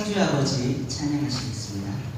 창조의 아버지 찬양하시겠습니다.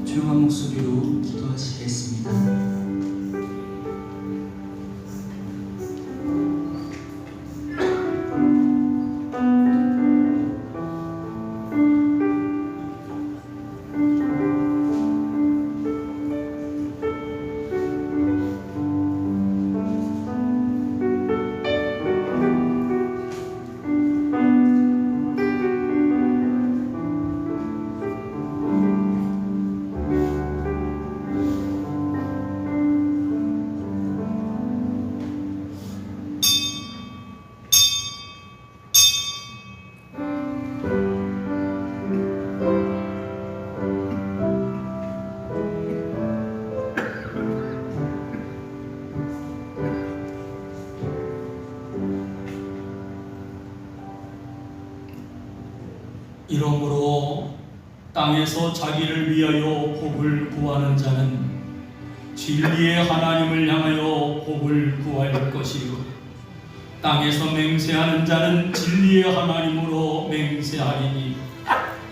조용한 목소리로 기도하시겠습니다. 이러므로 땅에서 자기를 위하여 복을 구하는 자는 진리의 하나님을 향하여 복을 구할 것이요 땅에서 맹세하는 자는 진리의 하나님으로 맹세하리니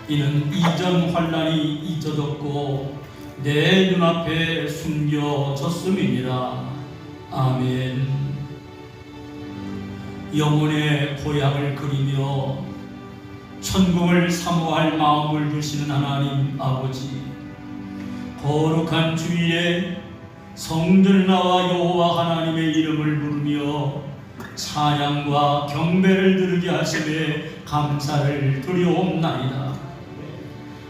이는 이전 환난이 잊어졌고 내 눈앞에 숨겨졌음이니라. 아멘. 영혼의 고향을 그리며 천국을 사모할 마음을 주시는 하나님 아버지, 거룩한 주일에 성전에 나와 여호와 하나님의 이름을 부르며 찬양과 경배를 드리게 하심에 감사를 드리옵나이다.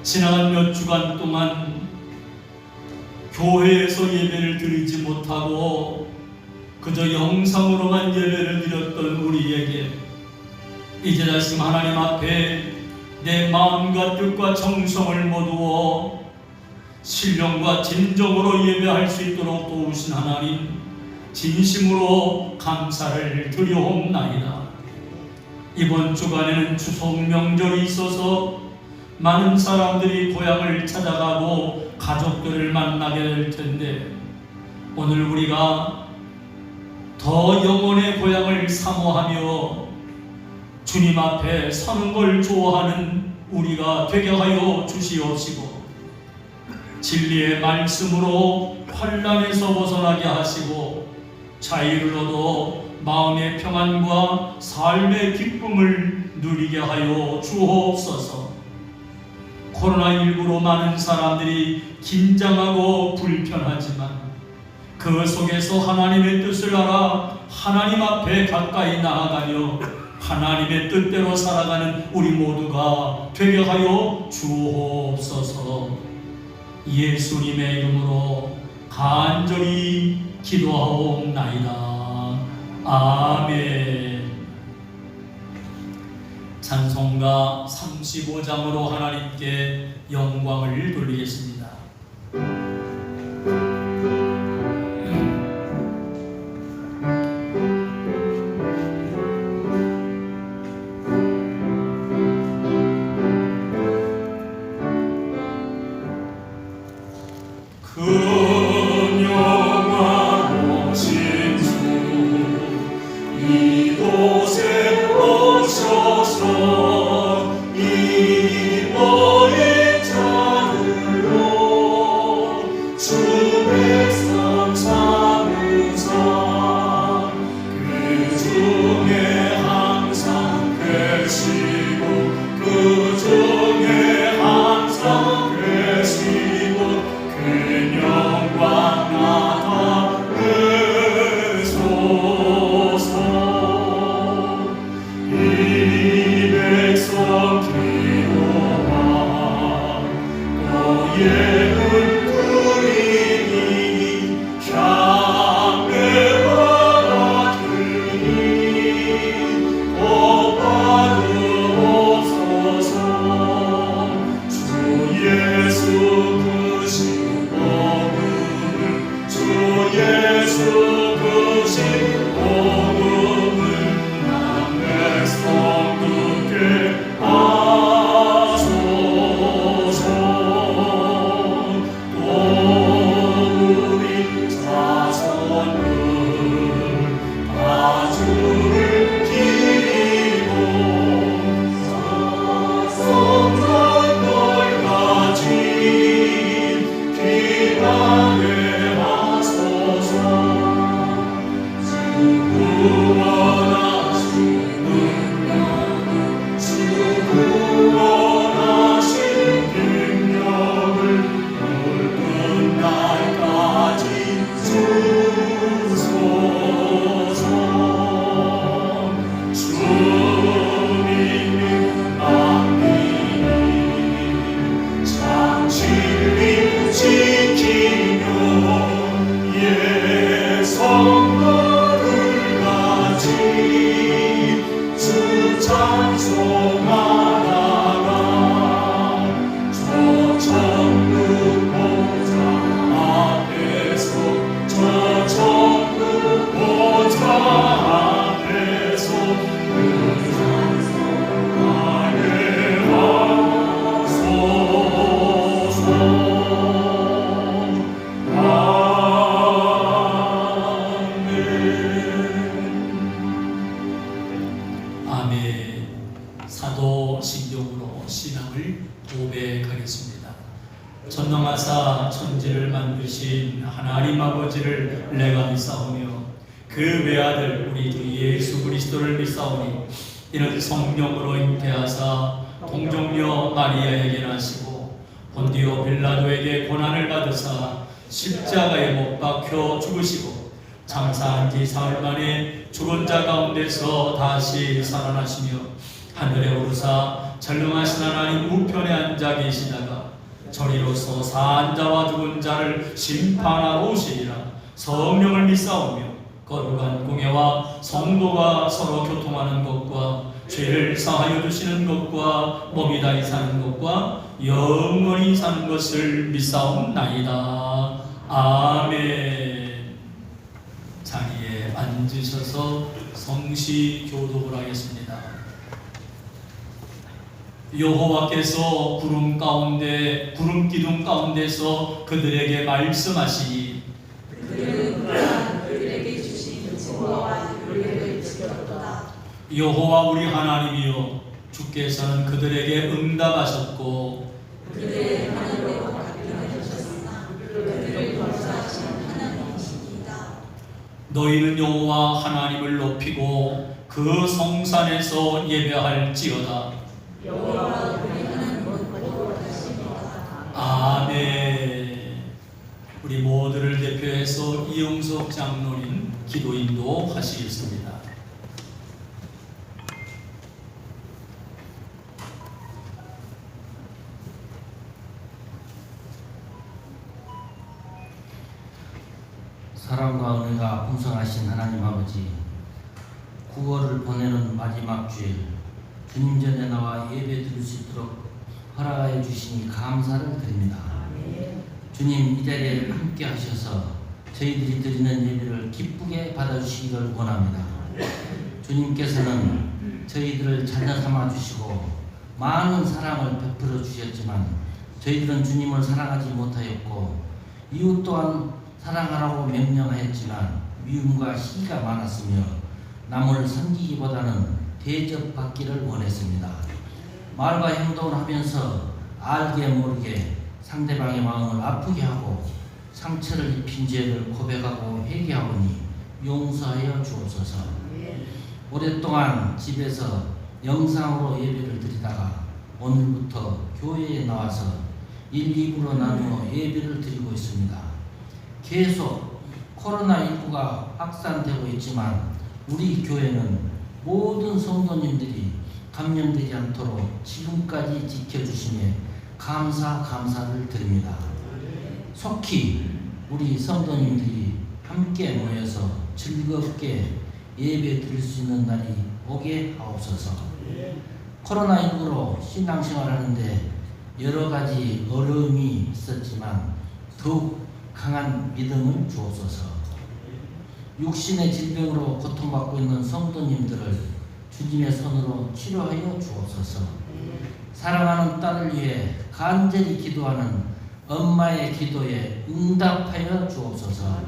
지나간 몇 주간 동안 교회에서 예배를 드리지 못하고 그저 영상으로만 예배를 드렸던 우리에게 이제 다시 하나님 앞에 내 마음과 뜻과 정성을 모두어 신령과 진정으로 예배할 수 있도록 도우신 하나님, 진심으로 감사를 드리옵나이다. 이번 주간에는 추석 명절이 있어서 많은 사람들이 고향을 찾아가고 가족들을 만나게 될 텐데, 오늘 우리가 더 영혼의 고향을 사모하며 주님 앞에 서는 걸 좋아하는 우리가 되게 하여 주시옵시고, 진리의 말씀으로 환난에서 벗어나게 하시고 자유를 얻어 마음의 평안과 삶의 기쁨을 누리게 하여 주옵소서. 코로나19로 많은 사람들이 긴장하고 불편하지만 그 속에서 하나님의 뜻을 알아 하나님 앞에 가까이 나아가며 하나님의 뜻대로 살아가는 우리 모두가 되게 하여 주옵소서. 예수님의 이름으로 간절히 기도하옵나이다. 아멘. 찬송가 35장으로 하나님께 영광을 돌리겠습니다. 이곳에 오셔서 이모의 자들로 주 백성 삼으사 그 중에 항상 계시고 그 중에 항상 계시고 그 영광 나타내소서. 이 백성 기도하 너의 은투리니 향내 받아들니 오 받으옵소서. 주 예수 크신 복음을 주 예수 크신 복음을 백성들께 하소서. 또 우리 자손들 다 주를 기리고 성장걸 가진 기방에 하소서. 구원하신 능력을 모든 날까지 주소서. 주님은 만민이 장진리 지키며 예성들을 가진 주 찬송하다가 저 천국 보좌 앞에서 저 천국 보좌 앞에서 그 찬송하게 하소서. 아멘. 사도신경으로 신앙을 고백하겠습니다. 전능하사 천지를 만드신 하나님 아버지를 내가 믿사오며 그 외아들 우리 주 예수 그리스도를 믿사오니 이는 성령으로 잉태하사 동정녀 마리아에게 나시고 본디오 빌라도에게 고난을 받으사 십자가에 못 박혀 죽으시고 장사한 지 사흘 만에 죽은 자 가운데서 다시 살아나시며 하늘에 오르사 전능하신 하나님 우편에 앉아 계시다가 저리로서 산 자와 죽은 자를 심판하러 오시리라. 성령을 믿사오며 거룩한 공예와 성도가 서로 교통하는 것과 죄를 사하여 주시는 것과 몸이 다히 사는 것과 영원히 사는 것을 믿사옵나이다. 아멘. 자리에 앉으셔서 성시 교독을 하겠습니다. 여호와께서 구름 기둥 가운데서 그들에게 말씀하시니 그들에게 주신 증거와 율례를 지켰도다. 여호와 우리 하나님이여 주께서는 그들에게 응답하셨고 그들의 하늘로 갚여 주셨으나 그들을 용서하신 하나님이시니이다. 너희는 여호와 하나님을 높이고 그 성산에서 예배할지어다. 여호와 우리는 거룩하십니다. 아멘. 우리 모두를 대표해서 이용석 장로님 기도인도 하시겠습니다. 사랑과 은혜가 풍성하신 하나님 아버지, 9월을 보내는 마지막 주일 주님 전에 나와 예배 드릴 수 있도록 허락하여 주시니 감사를 드립니다. 주님, 이 자리에 함께 하셔서 저희들이 드리는 예배를 기쁘게 받아주시기를 원합니다. 주님께서는 저희들을 자녀 삼아 주시고 많은 사랑을 베풀어 주셨지만 저희들은 주님을 사랑하지 못하였고 이웃 또한 사랑하라고 명령하였지만 미움과 시기가 많았으며 남을 섬기기보다는 대접받기를 원했습니다. 말과 행동을 하면서 알게 모르게 상대방의 마음을 아프게 하고 상처를 입힌 죄를 고백하고 회개하오니 용서하여 주옵소서. 오랫동안 집에서 영상으로 예배를 드리다가 오늘부터 교회에 나와서 1, 2부로 나누어 예배를 드리고 있습니다. 계속 코로나19가 확산되고 있지만 우리 교회는 모든 성도님들이 감염되지 않도록 지금까지 지켜주시며 감사를 드립니다. 속히 우리 성도님들이 함께 모여서 즐겁게 예배 드릴 수 있는 날이 오게 하옵소서. 코로나19로 신앙생활 하는데 여러 가지 어려움이 있었지만 더욱 강한 믿음을 주옵소서. 육신의 질병으로 고통받고 있는 성도님들을 주님의 손으로 치료하여 주옵소서. 사랑하는 딸을 위해 간절히 기도하는 엄마의 기도에 응답하여 주옵소서.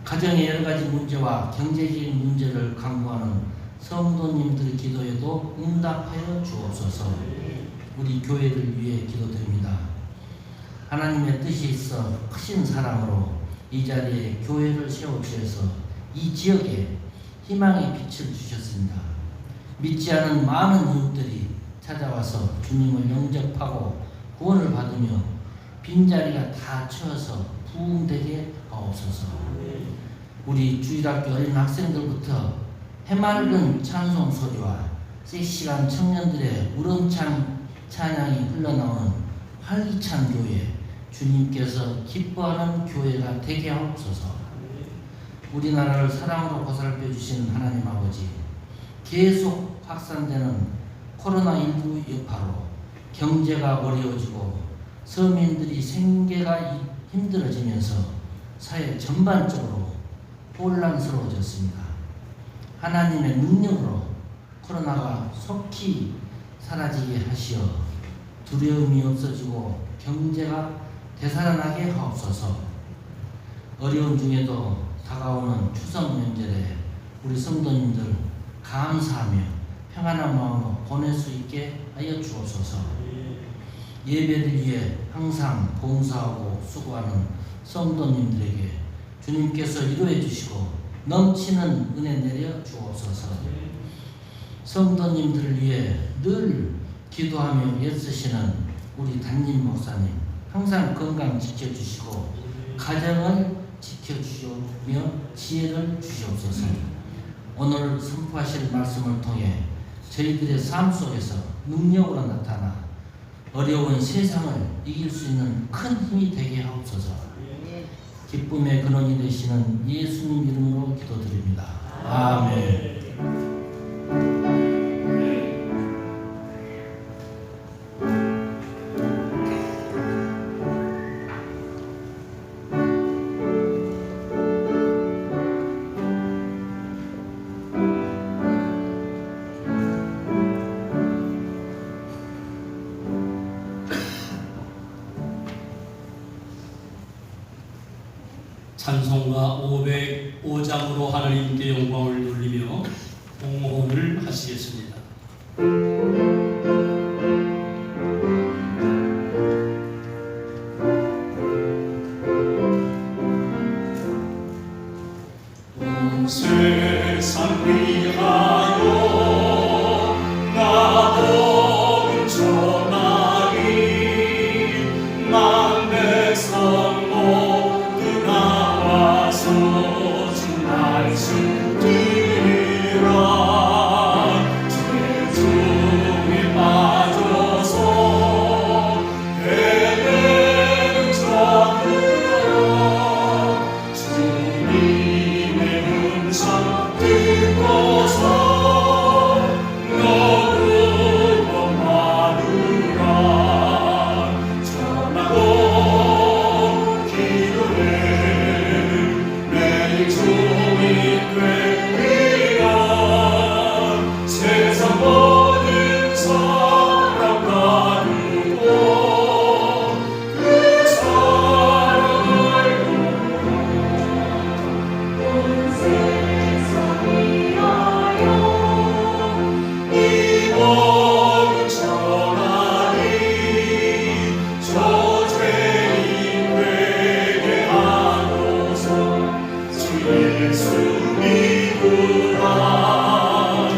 가정의 여러 가지 문제와 경제적인 문제를 강구하는 성도님들 기도에도 응답하여 주옵소서. 우리 교회를 위해 기도드립니다. 하나님의 뜻이 있어 크신 사랑으로 이 자리에 교회를 세워주셔서 이 지역에 희망의 빛을 주셨습니다. 믿지 않은 많은 이웃들이 찾아와서 주님을 영접하고 구원을 받으며 빈자리가 다 채워서 부흥되게 하옵소서. 우리 주일학교 어린 학생들부터 해맑은 찬송 소리와 섹시한 청년들의 우렁찬 찬양이 흘러나오는 활기찬 교회, 주님께서 기뻐하는 교회가 되게 하옵소서. 우리나라를 사랑으로 보살펴 주신 하나님 아버지, 계속 확산되는 코로나19 여파로 경제가 어려워지고 서민들이 생계가 힘들어지면서 사회 전반적으로 혼란스러워졌습니다. 하나님의 능력으로 코로나가 속히 사라지게 하시어 두려움이 없어지고 경제가 되살아나게 하옵소서. 어려운 중에도 다가오는 추석 명절에 우리 성도님들 감사하며 평안한 마음으로 보낼 수 있게 하여 주옵소서. 예배를 위해 항상 봉사하고 수고하는 성도님들에게 주님께서 위로해 주시고 넘치는 은혜 내려 주옵소서. 성도님들을 위해 늘 기도하며 애쓰시는 우리 담임 목사님 항상 건강 지켜주시고 가정을 지켜주시며 지혜를 주시옵소서. 오늘 선포하실 말씀을 통해 저희들의 삶 속에서 능력으로 나타나 어려운 세상을 이길 수 있는 큰 힘이 되게 하옵소서. 기쁨의 근원이 되시는 예수님 이름으로 기도드립니다. 아멘. 찬송가 505장으로 하나님께 영광을 돌리며 봉헌을 하시겠습니다. 오 세상 위하여 나보는 전하리 만백성 모두 나와서 주 말씀 들으라 주의 종에 빠져서 헤매는 자들아 주님의 음성 듣고서 너무 많으라 전하고 기도해 매일 종이 되리라 세상 모든 사람 나누고 그 사랑을 온 세상 위하여 이 몸은 전하리 저 죄인 회개하고서 주 예수 믿으라 이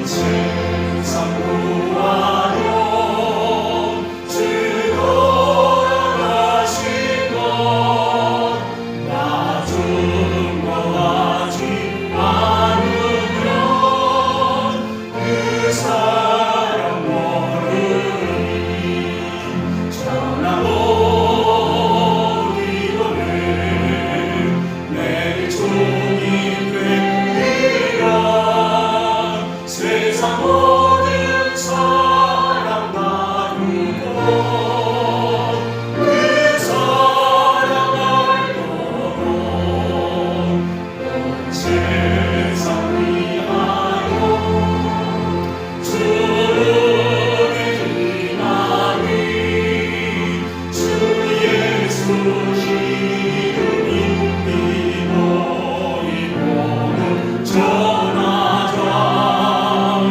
세상 구하려 주 돌아가신 것 나 증거하지 않으면 그 사람 모르니 전하고 기도해 매일 종이 되리라 세상 모든 사람 나누고 그 사랑 알도록 온 세상 위하여 주를 희망이 주 예수 이름이 너희 몸을 전하자 먼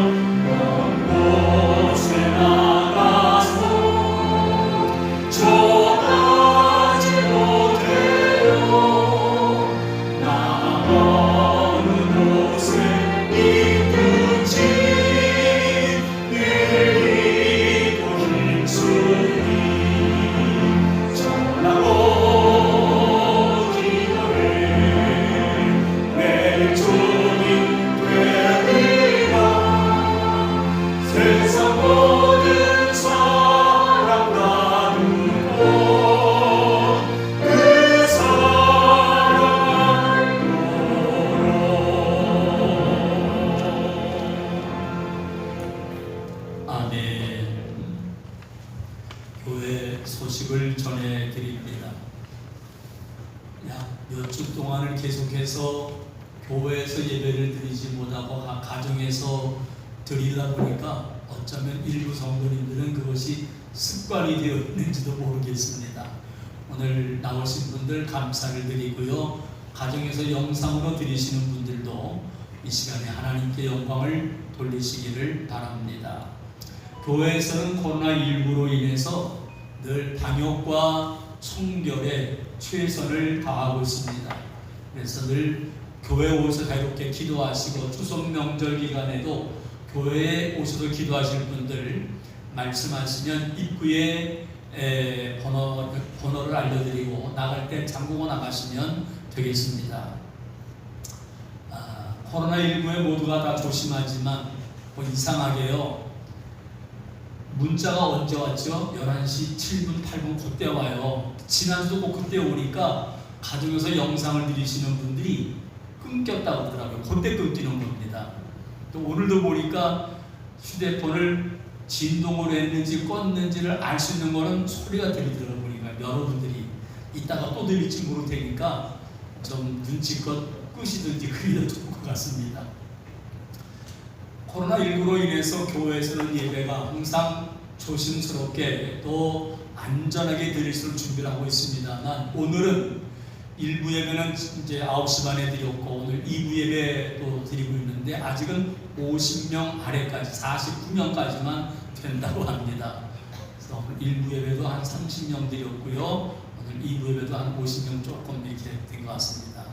곳에 나가서 전하지 못해요 나 어느 곳에 있든지 늘리고 힘쓰니 전하고 기도해 매일 종이 되리라 세상 모든 사랑 나누고 그 사랑 알도록 아멘. 교회 소식을 전해드립니다. 약 몇 주 동안을 계속해서 교회에서 예배를 드리지 못하고 가정에서 드리다 보니까 어쩌면 일부 성도님들은 그것이 습관이 되어 있는지도 모르겠습니다. 오늘 나오신 분들 감사를 드리고요. 가정에서 영상으로 드리시는 분들도 이 시간에 하나님께 영광을 돌리시기를 바랍니다. 교회에서는 코로나19로 인해서 늘 방역과 청결에 최선을 다하고 있습니다. 그래서 늘 교회에 오셔서 자유롭게 기도하시고 추석 명절 기간에도 교회에 오셔서 기도하실 분들 말씀하시면 입구에 번호를 알려드리고 나갈 때 잠그고 나가시면 되겠습니다. 코로나19에 모두가 다 조심하지만 이상하게요. 문자가 언제 왔죠? 11시 7분, 8분 그때 와요. 지난주도 꼭 그때 오니까 가정에서 영상을 들으시는 분들이 끊겼다고 하더라고요. 그때 끊기는 겁니다. 또 오늘도 보니까 휴대폰을 진동으로 했는지 껐는지를 알 수 있는 거는 소리가 들리더라고요. 보니까 여러분들이 이따가 또 들릴지 모를 테니까 좀 눈치껏 끄시든지 그래야 좋을 것 같습니다. 코로나19로 인해서 교회에서는 예배가 항상 조심스럽게 또 안전하게 드릴 수 있을 준비를 하고 있습니다만 오늘은 1부 예배는 이제 9시 반에 드렸고 오늘 2부 예배도 드리고 있는데 아직은 50명 아래까지 49명까지만 된다고 합니다. 그래서 오늘 1부 예배도 한 30명 드렸고요. 오늘 2부 예배도 한 50명 조금 이렇게 된 것 같습니다.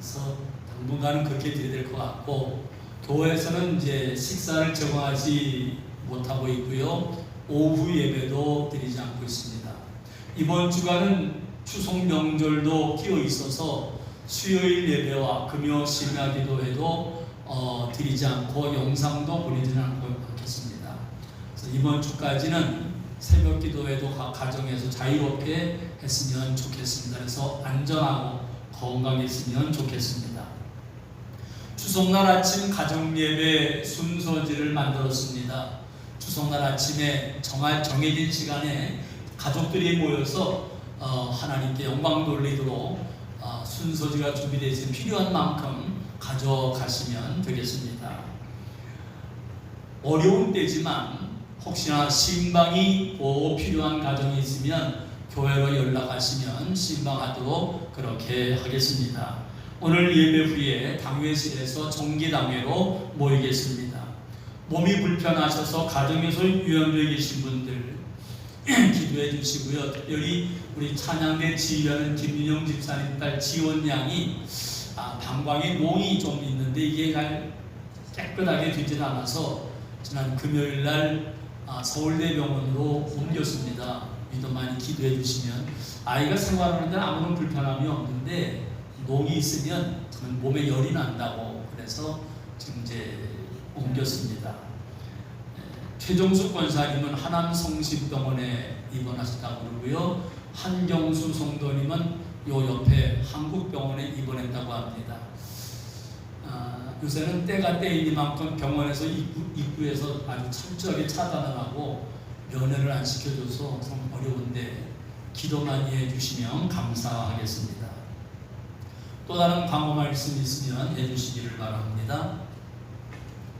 그래서 당분간은 그렇게 드려야 될 것 같고, 교회에서는 이제 식사를 제공하지 못하고 있고요. 오후 예배도 드리지 않고 있습니다. 이번 주간은 추석 명절도 끼어 있어서 수요일 예배와 금요 심야 기도회도 드리지 않고 영상도 보내지는 않겠습니다. 그래서 이번 주까지는 새벽 기도회도 각 가정에서 자유롭게 했으면 좋겠습니다. 그래서 안전하고 건강했으면 좋겠습니다. 추석날 아침 가정예배 순서지를 만들었습니다. 추석날 아침에 정해진 시간에 가족들이 모여서 하나님께 영광 돌리도록 순서지가 준비되어 있으면 필요한 만큼 가져가시면 되겠습니다. 어려운 때지만 혹시나 신방이 꼭 필요한 가정이 있으면 교회로 연락하시면 신방하도록 그렇게 하겠습니다. 오늘 예배 후에 당회실에서 정기당회로 모이겠습니다. 몸이 불편하셔서 가정에서 유연되어 계신 분들 기도해 주시고요. 특별히 우리 찬양대 지휘하는 김윤영 집사님 딸 지원 양이 방광에 몽이 좀 있는데 이게 잘 깨끗하게 되지 않아서 지난 금요일 날 서울대병원으로 옮겼습니다. 믿음 많이 기도해 주시면 아이가 생활하는 데는 아무런 불편함이 없는데 몽이 있으면 몸에 열이 난다고 그래서 지금 이제 옮겼습니다. 최종숙 권사님은 하남 성심병원에 입원하셨다고 그러고요. 한경수 성도님은 요 옆에 한국병원에 입원했다고 합니다. 요새는 때가 때이니만큼 병원에서 입구에서 아주 철저하게 차단을 하고 면회를 안 시켜줘서 좀 어려운데 기도 많이 해주시면 감사하겠습니다. 또 다른 광고 말씀 있으면 해주시기를 바랍니다.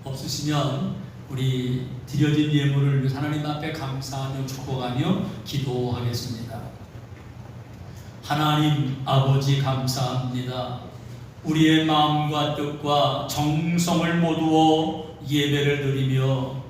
없으시면 우리 드려진 예물을 하나님 앞에 감사하며 축복하며 기도하겠습니다. 하나님 아버지 감사합니다. 우리의 마음과 뜻과 정성을 모두어 예배를 드리며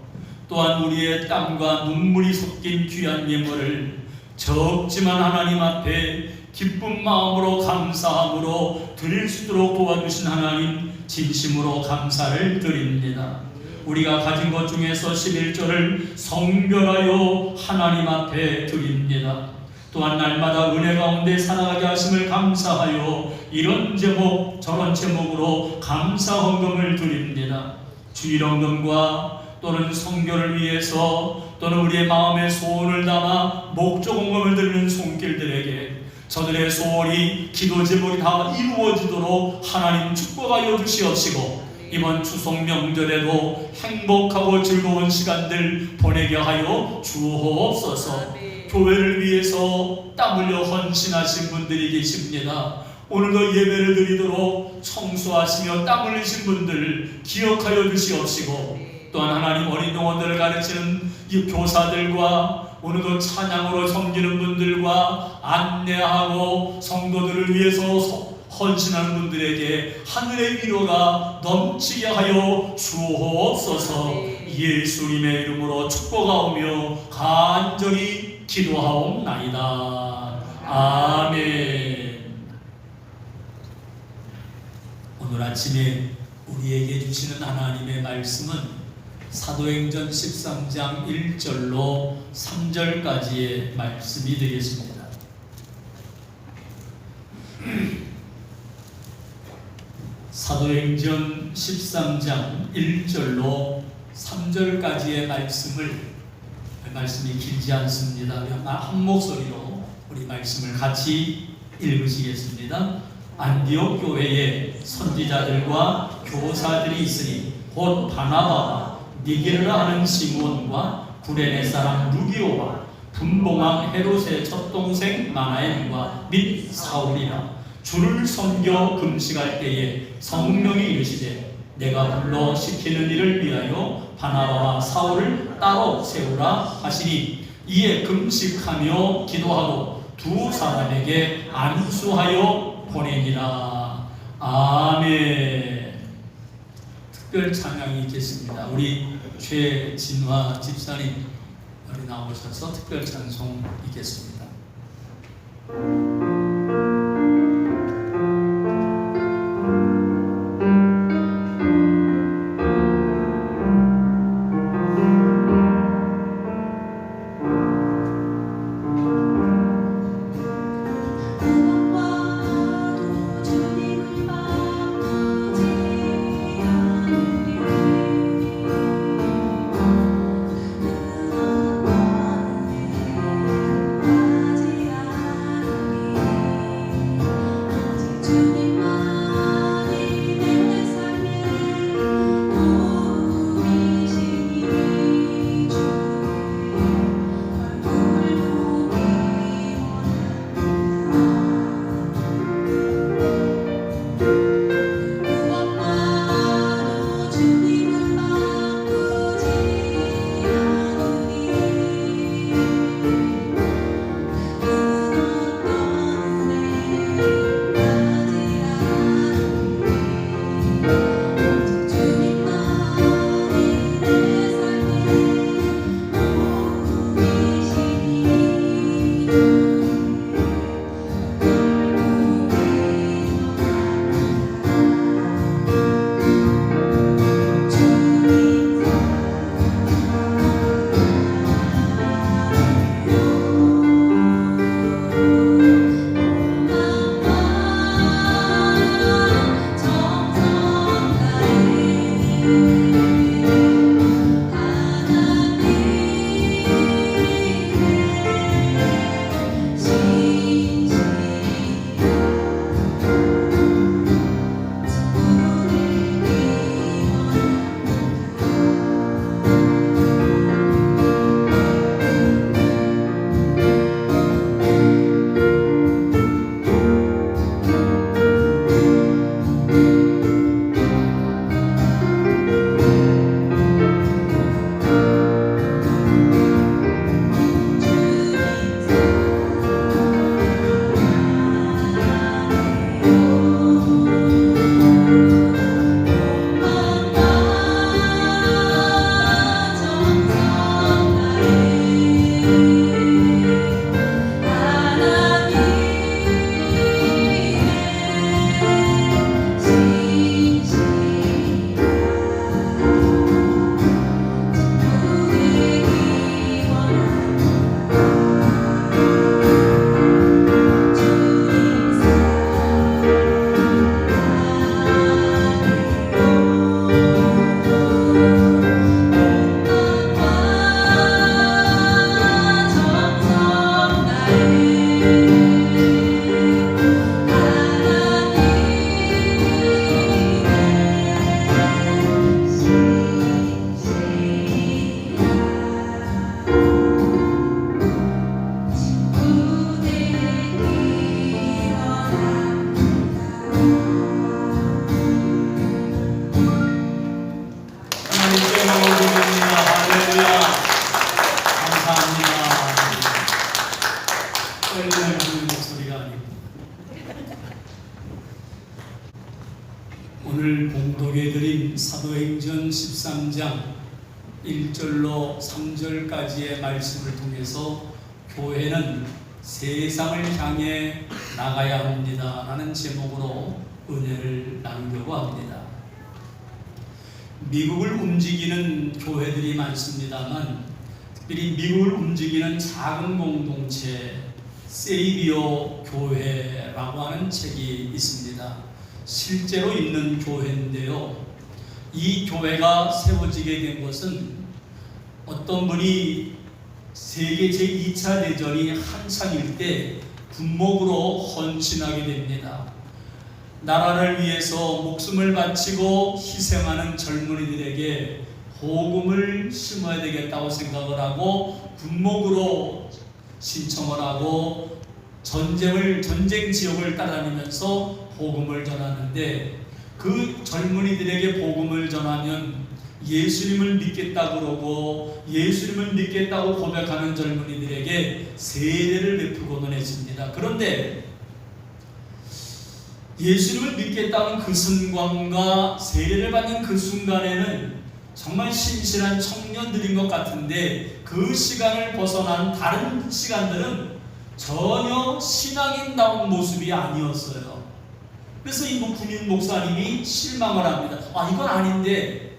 또한 우리의 땀과 눈물이 섞인 귀한 예물을 적지만 하나님 앞에 기쁜 마음으로 감사함으로 드릴 수 있도록 도와주신 하나님 진심으로 감사를 드립니다. 우리가 가진 것 중에서 11조를 성별하여 하나님 앞에 드립니다. 또한 날마다 은혜 가운데 살아가게 하심을 감사하여 이런 제목 저런 제목으로 감사 헌금을 드립니다. 주일 헌금과 또는 성교를 위해서 또는 우리의 마음의 소원을 담아 목적 헌금을 드리는 손길들에게 저들의 소원이 기도 제목이 다 이루어지도록 하나님 축복하여 주시옵시고 이번 추석 명절에도 행복하고 즐거운 시간들 보내게 하여 주옵소서. 교회를 위해서 땀 흘려 헌신하신 분들이 계십니다. 오늘도 예배를 드리도록 청소하시며 땀 흘리신 분들 기억하여 주시옵시고 또한 하나님 어린 영혼들을 가르치는 이 교사들과 오늘도 찬양으로 섬기는 분들과 안내하고 성도들을 위해서 헌신하는 분들에게 하늘의 위로가 넘치게 하여 주옵소서. 예수님의 이름으로 축복하오며 간절히 기도하옵나이다. 아멘. 오늘 아침에 우리에게 주시는 하나님의 말씀은 사도행전 13장 1절로 3절까지의 말씀이 되겠습니다. 사도행전 13장 1절로 3절까지의 말씀이 길지 않습니다. 한 목소리로 우리 말씀을 같이 읽으시겠습니다. 안디옥 교회에 선지자들과 교사들이 있으니 곧 바나바와 니게르라 하는 시몬과 구레네 사람 루기오와 분봉왕 헤롯의 첫 동생 마나엘과 및 사울이라 주를 섬겨 금식할 때에 성령이 이르시되 내가 불러 시키는 일을 위하여 바나바와 사울을 따로 세우라 하시니 이에 금식하며 기도하고 두 사람에게 안수하여 보내니라. 아멘. 특별 찬양이 있겠습니다. 우리 최진화 집사님 여기 나오셔서 특별 찬송 있겠습니다. 오늘 봉독해드린 사도행전 13장 1절로 3절까지의 말씀을 통해서 교회는 세상을 향해 나가야 합니다 라는 제목으로 은혜를 나누려고 합니다. 미국을 움직이는 교회들이 많습니다만 특별히 미국을 움직이는 작은 공동체 세이비어 교회라고 하는 책이 있습니다. 실제로 있는 교회인데요. 이 교회가 세워지게 된 것은 어떤 분이 세계 제2차 대전이 한창일 때 군목으로 헌신하게 됩니다. 나라를 위해서 목숨을 바치고 희생하는 젊은이들에게 복음을 심어야 되겠다고 생각을 하고 군목으로 신청을 하고 전쟁 지역을 따라다니면서 복음을 전하는데 그 젊은이들에게 복음을 전하면 예수님을 믿겠다고 그러고 예수님을 믿겠다고 고백하는 젊은이들에게 세례를 베풀고는 했습니다. 그런데 예수님을 믿겠다는 그 순간과 세례를 받는 그 순간에는 정말 신실한 청년들인 것 같은데 그 시간을 벗어난 다른 시간들은 전혀 신앙인다운 모습이 아니었어요. 그래서 이 군인 목사님이 실망을 합니다. 이건 아닌데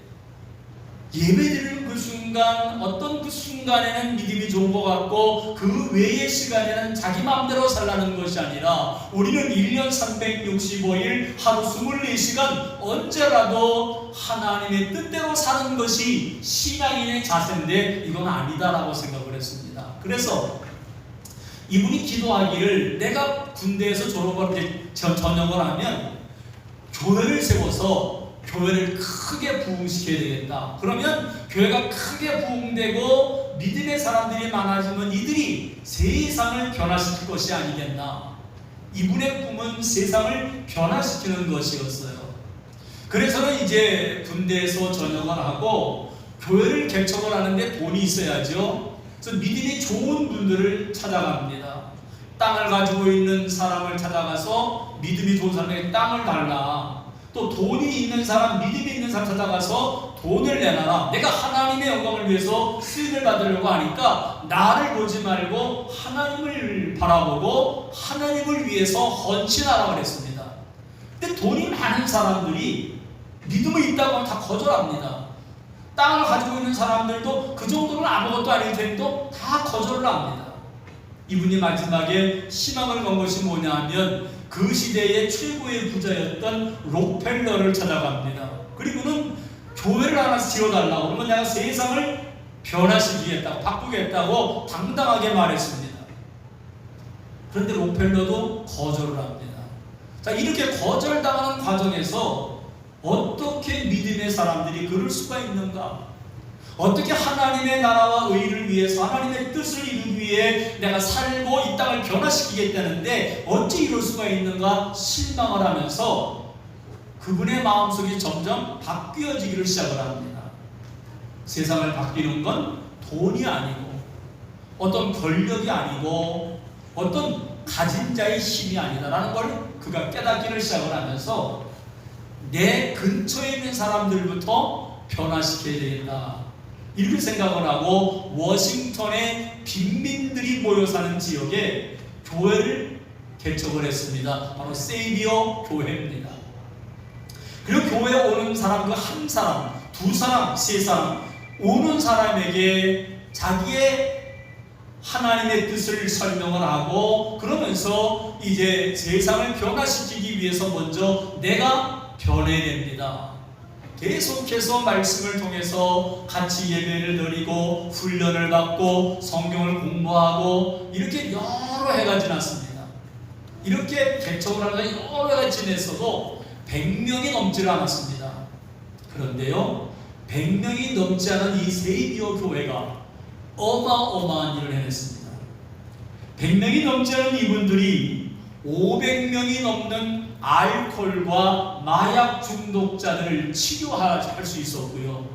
예배드리는 그 순간 어떤 그 순간에는 믿음이 좋은 것 같고 그 외의 시간에는 자기 마음대로 살라는 것이 아니라 우리는 1년 365일 하루 24시간 언제라도 하나님의 뜻대로 사는 것이 신앙인의 자세인데 이건 아니다라고 생각을 했습니다. 그래서 이분이 기도하기를 내가 군대에서 전역을 하면 교회를 세워서 교회를 크게 부흥시켜야 되겠다. 그러면 교회가 크게 부흥되고 믿음의 사람들이 많아지면 이들이 세상을 변화시킬 것이 아니겠나. 이분의 꿈은 세상을 변화시키는 것이었어요. 그래서는 이제 군대에서 전역을 하고 교회를 개척을 하는데 돈이 있어야죠. 그래서 믿음이 좋은 분들을 찾아갑니다. 땅을 가지고 있는 사람을 찾아가서 믿음이 좋은 사람에게 땅을 달라. 또 돈이 있는 사람, 믿음이 있는 사람 찾아가서 돈을 내놔라. 내가 하나님의 영광을 위해서 수익을 받으려고 하니까 나를 보지 말고 하나님을 바라보고 하나님을 위해서 헌신하라고 그랬습니다. 근데 돈이 많은 사람들이 믿음이 있다고 하면 다 거절합니다. 땅을 가지고 있는 사람들도 그 정도는 아무것도 아닐 텐데도 다 거절을 합니다. 이분이 마지막에 희망을 건 것이 뭐냐면 그 시대의 최고의 부자였던 록펠러를 찾아갑니다. 그리고는 교회를 하나 지어달라고 그러면 내가 세상을 변화시키겠다고 바꾸겠다고 당당하게 말했습니다. 그런데 록펠러도 거절을 합니다. 자, 이렇게 거절당하는 과정에서 어떻게 믿음의 사람들이 그럴 수가 있는가? 어떻게 하나님의 나라와 의를 위해서 하나님의 뜻을 이루기 위해 내가 살고 이 땅을 변화시키겠다는데 어찌 이럴 수가 있는가 실망을 하면서 그분의 마음속이 점점 바뀌어지기를 시작을 합니다. 세상을 바뀌는 건 돈이 아니고 어떤 권력이 아니고 어떤 가진 자의 힘이 아니다라는 걸 그가 깨닫기를 시작을 하면서 내 근처에 있는 사람들부터 변화시켜야 되겠다. 이렇게 생각을 하고 워싱턴의 빈민들이 모여 사는 지역에 교회를 개척을 했습니다. 바로 세이비어 교회입니다. 그리고 교회에 오는 사람 그 한 사람, 두 사람, 세 사람 오는 사람에게 자기의 하나님의 뜻을 설명을 하고 그러면서 이제 세상을 변화시키기 위해서 먼저 내가 변해야 됩니다. 계속해서 말씀을 통해서 같이 예배를 드리고 훈련을 받고 성경을 공부하고 이렇게 여러 해가 지났습니다. 이렇게 개척을 하다가 여러 해가 지냈어도 100명이 넘지 않았습니다. 그런데요 100명이 넘지 않은 이 세이비어 교회가 어마어마한 일을 해냈습니다. 100명이 넘지 않은 이분들이 500명이 넘는 알코올과 마약 중독자들을 치료할 수 있었고요.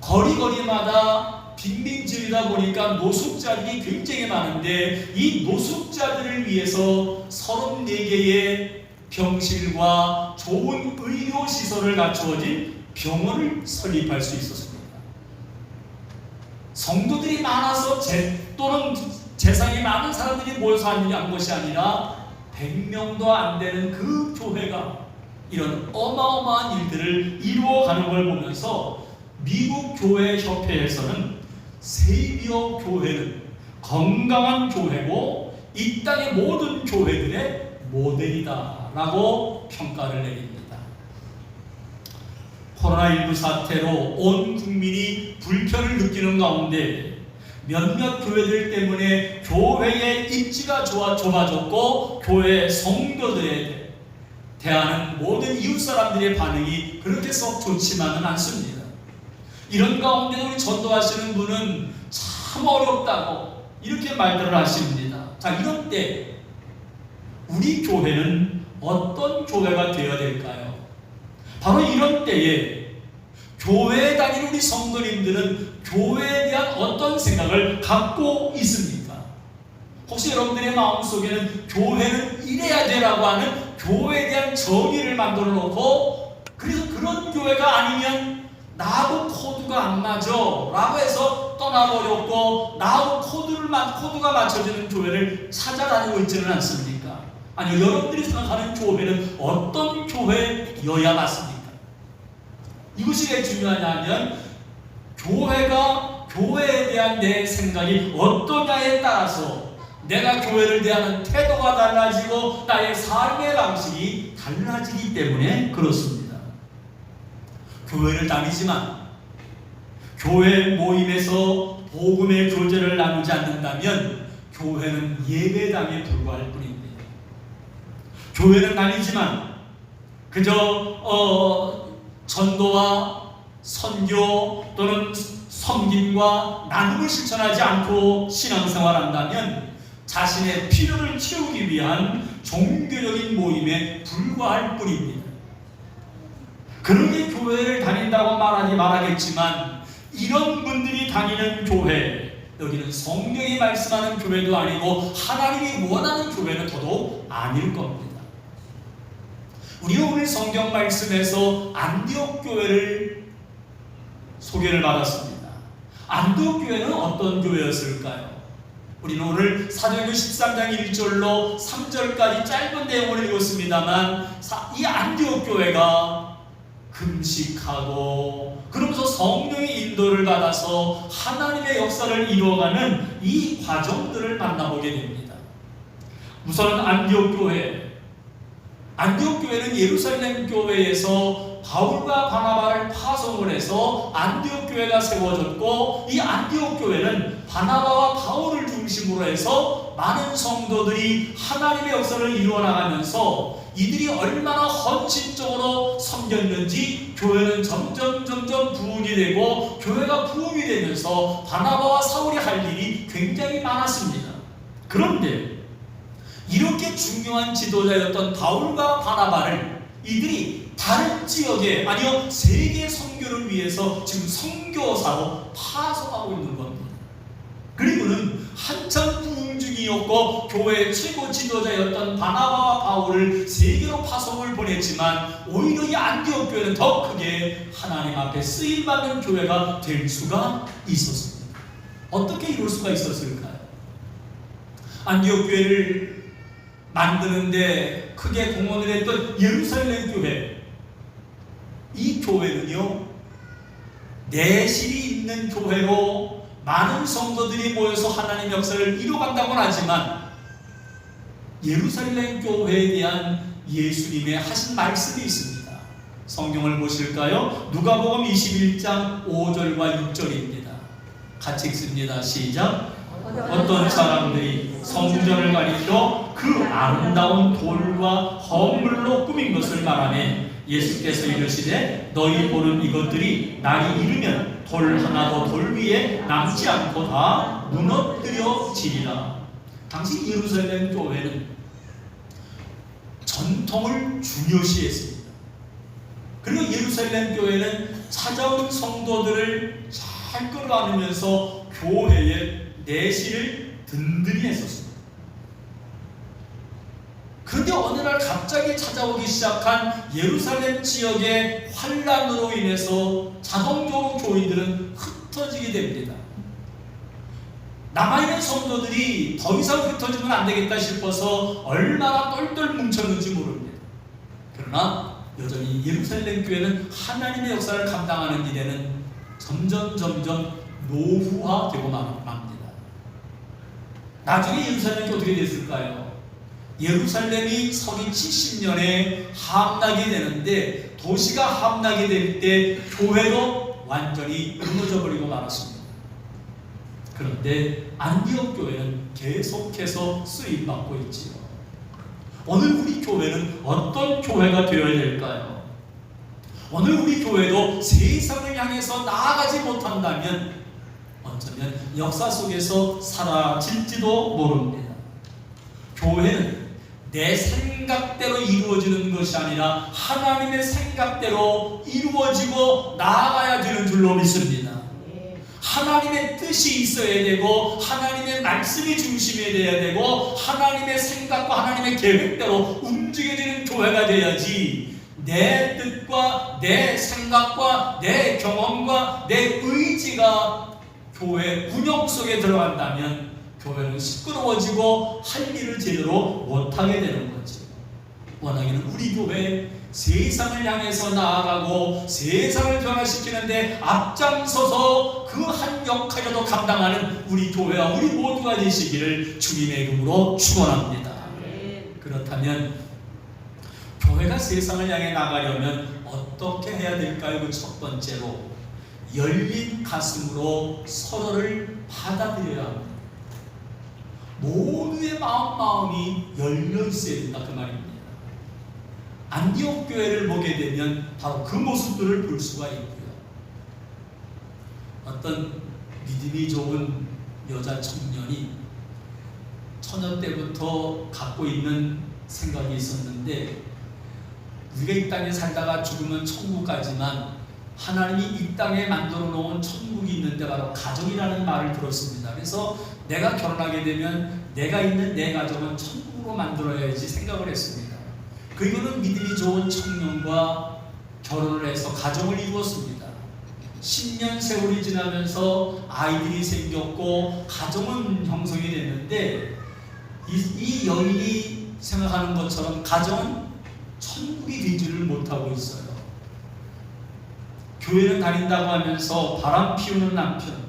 거리마다 빈민지이다 보니까 노숙자들이 굉장히 많은데 이 노숙자들을 위해서 34개의 병실과 좋은 의료 시설을 갖추어진 병원을 설립할 수 있었습니다. 성도들이 많아서 또는 재산이 많은 사람들이 모여서 한 것이 아니라 100명도 안 되는 그 교회가 이런 어마어마한 일들을 이루어가는 걸 보면서 미국 교회 협회에서는 세비어 교회는 건강한 교회고 이 땅의 모든 교회들의 모델이다 라고 평가를 내립니다. 코로나19 사태로 온 국민이 불편을 느끼는 가운데 몇몇 교회들 때문에 교회의 입지가 좁아졌고 교회 성도들에 대하는 모든 이웃 사람들의 반응이 그렇게 썩 좋지만은 않습니다. 이런 가운데 우리 전도하시는 분은 참 어렵다고 이렇게 말들을 하십니다. 자, 이런 때 우리 교회는 어떤 교회가 되어야 될까요? 바로 이런 때에 교회에 다니는 우리 성도님들은 교회에 대한 어떤 생각을 갖고 있습니까? 혹시 여러분들의 마음속에는 교회는 이래야 되라고 하는 교회에 대한 정의를 만들어 놓고 그래서 그런 교회가 아니면 나하고 코드가 안 맞아 라고 해서 떠나버렸고 나하고 코드가 맞춰지는 교회를 찾아다니고 있지는 않습니까? 아니요, 여러분들이 생각하는 교회는 어떤 교회여야 맞습니까? 이것이 왜 중요하냐면 교회에 대한 내 생각이 어떠냐에 따라서 내가 교회를 대하는 태도가 달라지고 나의 삶의 방식이 달라지기 때문에 그렇습니다. 교회를 다니지만 교회 모임에서 복음의 교제를 나누지 않는다면 교회는 예배당에 불과할 뿐입니다. 교회는 다니지만 그저 전도와 선교 또는 섬김과 나눔을 실천하지 않고 신앙생활한다면 자신의 필요를 채우기 위한 종교적인 모임에 불과할 뿐입니다. 그러게 교회를 다닌다고 말하겠지만 이런 분들이 다니는 교회, 여기는 성령이 말씀하는 교회도 아니고 하나님이 원하는 교회는 더더욱 아닐 겁니다. 우리가 오늘 성경 말씀에서 안디옥 교회를 소개를 받았습니다. 안디옥 교회는 어떤 교회였을까요? 우리는 오늘 사도행전 13장 1절로 3절까지 짧은 내용을 읽었습니다만 이 안디옥 교회가 금식하고 그러면서 성령의 인도를 받아서 하나님의 역사를 이루어가는 이 과정들을 만나보게 됩니다. 우선은 안디옥 교회는 예루살렘 교회에서 바울과 바나바를 파송을 해서 안디옥 교회가 세워졌고 이 안디옥 교회는 바나바와 바울을 중심으로 해서 많은 성도들이 하나님의 역사를 이루어 나가면서 이들이 얼마나 헌신적으로 섬겼는지 교회는 점점 부흥이 되고 교회가 부흥이 되면서 바나바와 사울이 할 일이 굉장히 많았습니다. 그런데 이렇게 중요한 지도자였던 바울과 바나바를 이들이 다른 지역에 아니요 세계 선교를 위해서 지금 선교사로 파송하고 있는 겁니다. 그리고는 한참 부흥 중이었고 교회의 최고 지도자였던 바나바와 바울을 세계로 파송을 보냈지만 오히려 이 안디옥 교회는 더 크게 하나님 앞에 쓰임받는 교회가 될 수가 있었습니다. 어떻게 이룰 수가 있었을까요? 안디옥 교회를 만드는데 크게 공헌을 했던 예루살렘 교회, 이 교회는요 내실이 있는 교회로 많은 성도들이 모여서 하나님 역사를 이루어간다고는 하지만 예루살렘 교회에 대한 예수님의 하신 말씀이 있습니다. 성경을 보실까요? 누가복음 21장 5절과 6절입니다. 같이 읽습니다. 시작. 어떤 사람들이 성전을 가리켜 그 아름다운 돌과 허물로 꾸민 것을 말하며 예수께서 이르시되 너희 보는 이것들이 날이 이르면 돌 하나도 돌 위에 남지 않고 다 무너뜨려지리라. 당시 예루살렘 교회는 전통을 중요시했습니다. 그리고 예루살렘 교회는 찾아온 성도들을 잘 끌어안으면서 교회의 내실을 든든히 했었습니다. 그런데 어느 날 갑자기 찾아오기 시작한 예루살렘 지역의 환란으로 인해서 자동적으로 교인들은 흩어지게 됩니다. 남아있는 성도들이 더 이상 흩어지면 안 되겠다 싶어서 얼마나 똘똘 뭉쳤는지 모릅니다. 그러나 여전히 예루살렘 교회는 하나님의 역사를 감당하는 일에는 점점 노후화되고 맙니다. 나중에 예루살렘이 어떻게 됐을까요? 예루살렘이 서기 70년에 함락이 되는데, 도시가 함락이 될 때 교회도 완전히 무너져 버리고 말았습니다. 그런데 안디옥 교회는 계속해서 쓰임받고 있지요. 오늘 우리 교회는 어떤 교회가 되어야 될까요? 오늘 우리 교회도 세상을 향해서 나아가지 못한다면 어쩌면 역사 속에서 사라질지도 모릅니다. 교회는 내 생각대로 이루어지는 것이 아니라 하나님의 생각대로 이루어지고 나아가야 되는 줄로 믿습니다. 하나님의 뜻이 있어야 되고, 하나님의 말씀이 중심이 되어야 되고, 하나님의 생각과 하나님의 계획대로 움직여지는 교회가 돼야지, 내 뜻과 내 생각과 내 경험과 내 의지가 교회 운영 속에 들어간다면 교회는 시끄러워지고 할 일을 제대로 못하게 되는 거지. 워낙에는 우리 교회 세상을 향해서 나아가고 세상을 변화시키는데 앞장서서 그 한 역할이라도 감당하는 우리 교회와 우리 모두가 되시기를 주님의 이름으로 축원합니다. 그렇다면 교회가 세상을 향해 나가려면 어떻게 해야 될까요? 그 첫 번째로 열린 가슴으로 서로를 받아들여야 합니다. 모두의 마음이 열려 있어야 된다, 그 말입니다. 안디옥 교회를 보게 되면 바로 그 모습들을 볼 수가 있고요. 어떤 믿음이 좋은 여자 청년이 처녀 때부터 갖고 있는 생각이 있었는데, 우리가 이 땅에 살다가 죽으면 천국 가지만 하나님이 이 땅에 만들어 놓은 천국이 있는데 바로 가정이라는 말을 들었습니다. 그래서 내가 결혼하게 되면 내가 있는 내 가정은 천국으로 만들어야지 생각을 했습니다. 그리고는 믿음이 좋은 청년과 결혼을 해서 가정을 이루었습니다. 10년 세월이 지나면서 아이들이 생겼고 가정은 형성이 됐는데, 이 여인이 생각하는 것처럼 가정은 천국이 되지를 못하고 있어요. 교회는 다닌다고 하면서 바람 피우는 남편,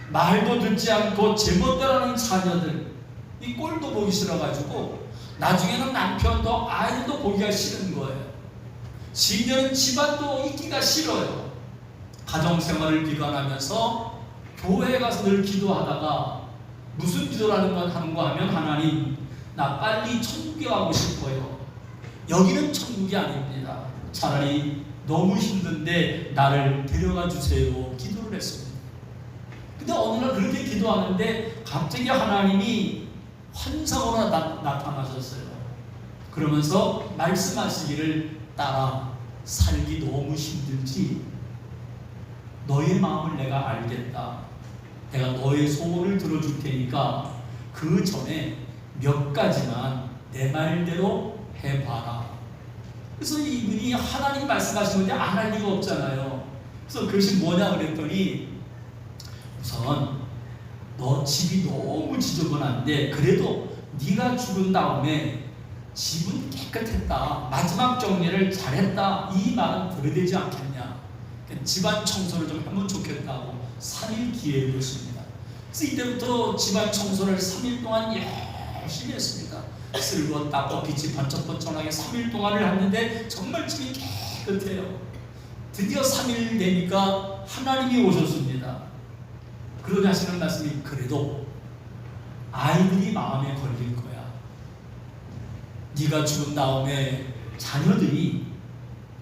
말도 듣지 않고 제멋대로 하는 자녀들, 이 꼴도 보기 싫어가지고 나중에는 남편도 아이도 보기가 싫은 거예요. 심지어는 집안도 있기가 싫어요. 가정생활을 비관하면서 교회에 가서 늘 기도하다가 무슨 기도를 하는 거 하면, 하나님 나 빨리 천국에 가고 싶어요. 여기는 천국이 아닙니다. 차라리 너무 힘든데 나를 데려가 주세요. 기도를 했습니다. 근데 어느 날 그렇게 기도하는데 갑자기 하나님이 환상으로 나타나셨어요. 그러면서 말씀하시기를, 딸아 살기 너무 힘들지? 너의 마음을 내가 알겠다. 내가 너의 소원을 들어줄 테니까 그 전에 몇 가지만 내 말대로 해봐라. 그래서 이분이 하나님 말씀하시는데 안 할 리가 없잖아요. 그래서 그것이 뭐냐 그랬더니, 우선 너 집이 너무 지저분한데 그래도 네가 죽은 다음에 집은 깨끗했다, 마지막 정리를 잘했다, 이 말은 들어야 되지 않겠냐. 집안 청소를 좀 하면 좋겠다고 3일 기회를 줬습니다. 그래서 이때부터 집안 청소를 3일 동안 열심히 했습니다. 쓸고 닦고 빛이 번쩍번쩍하게 3일 동안을 했는데 정말 집이 깨끗해요. 드디어 3일 되니까 하나님이 오셨습니다. 그러니 하시는 말씀이, 그래도 아이들이 마음에 걸릴 거야. 네가 죽은 다음에 자녀들이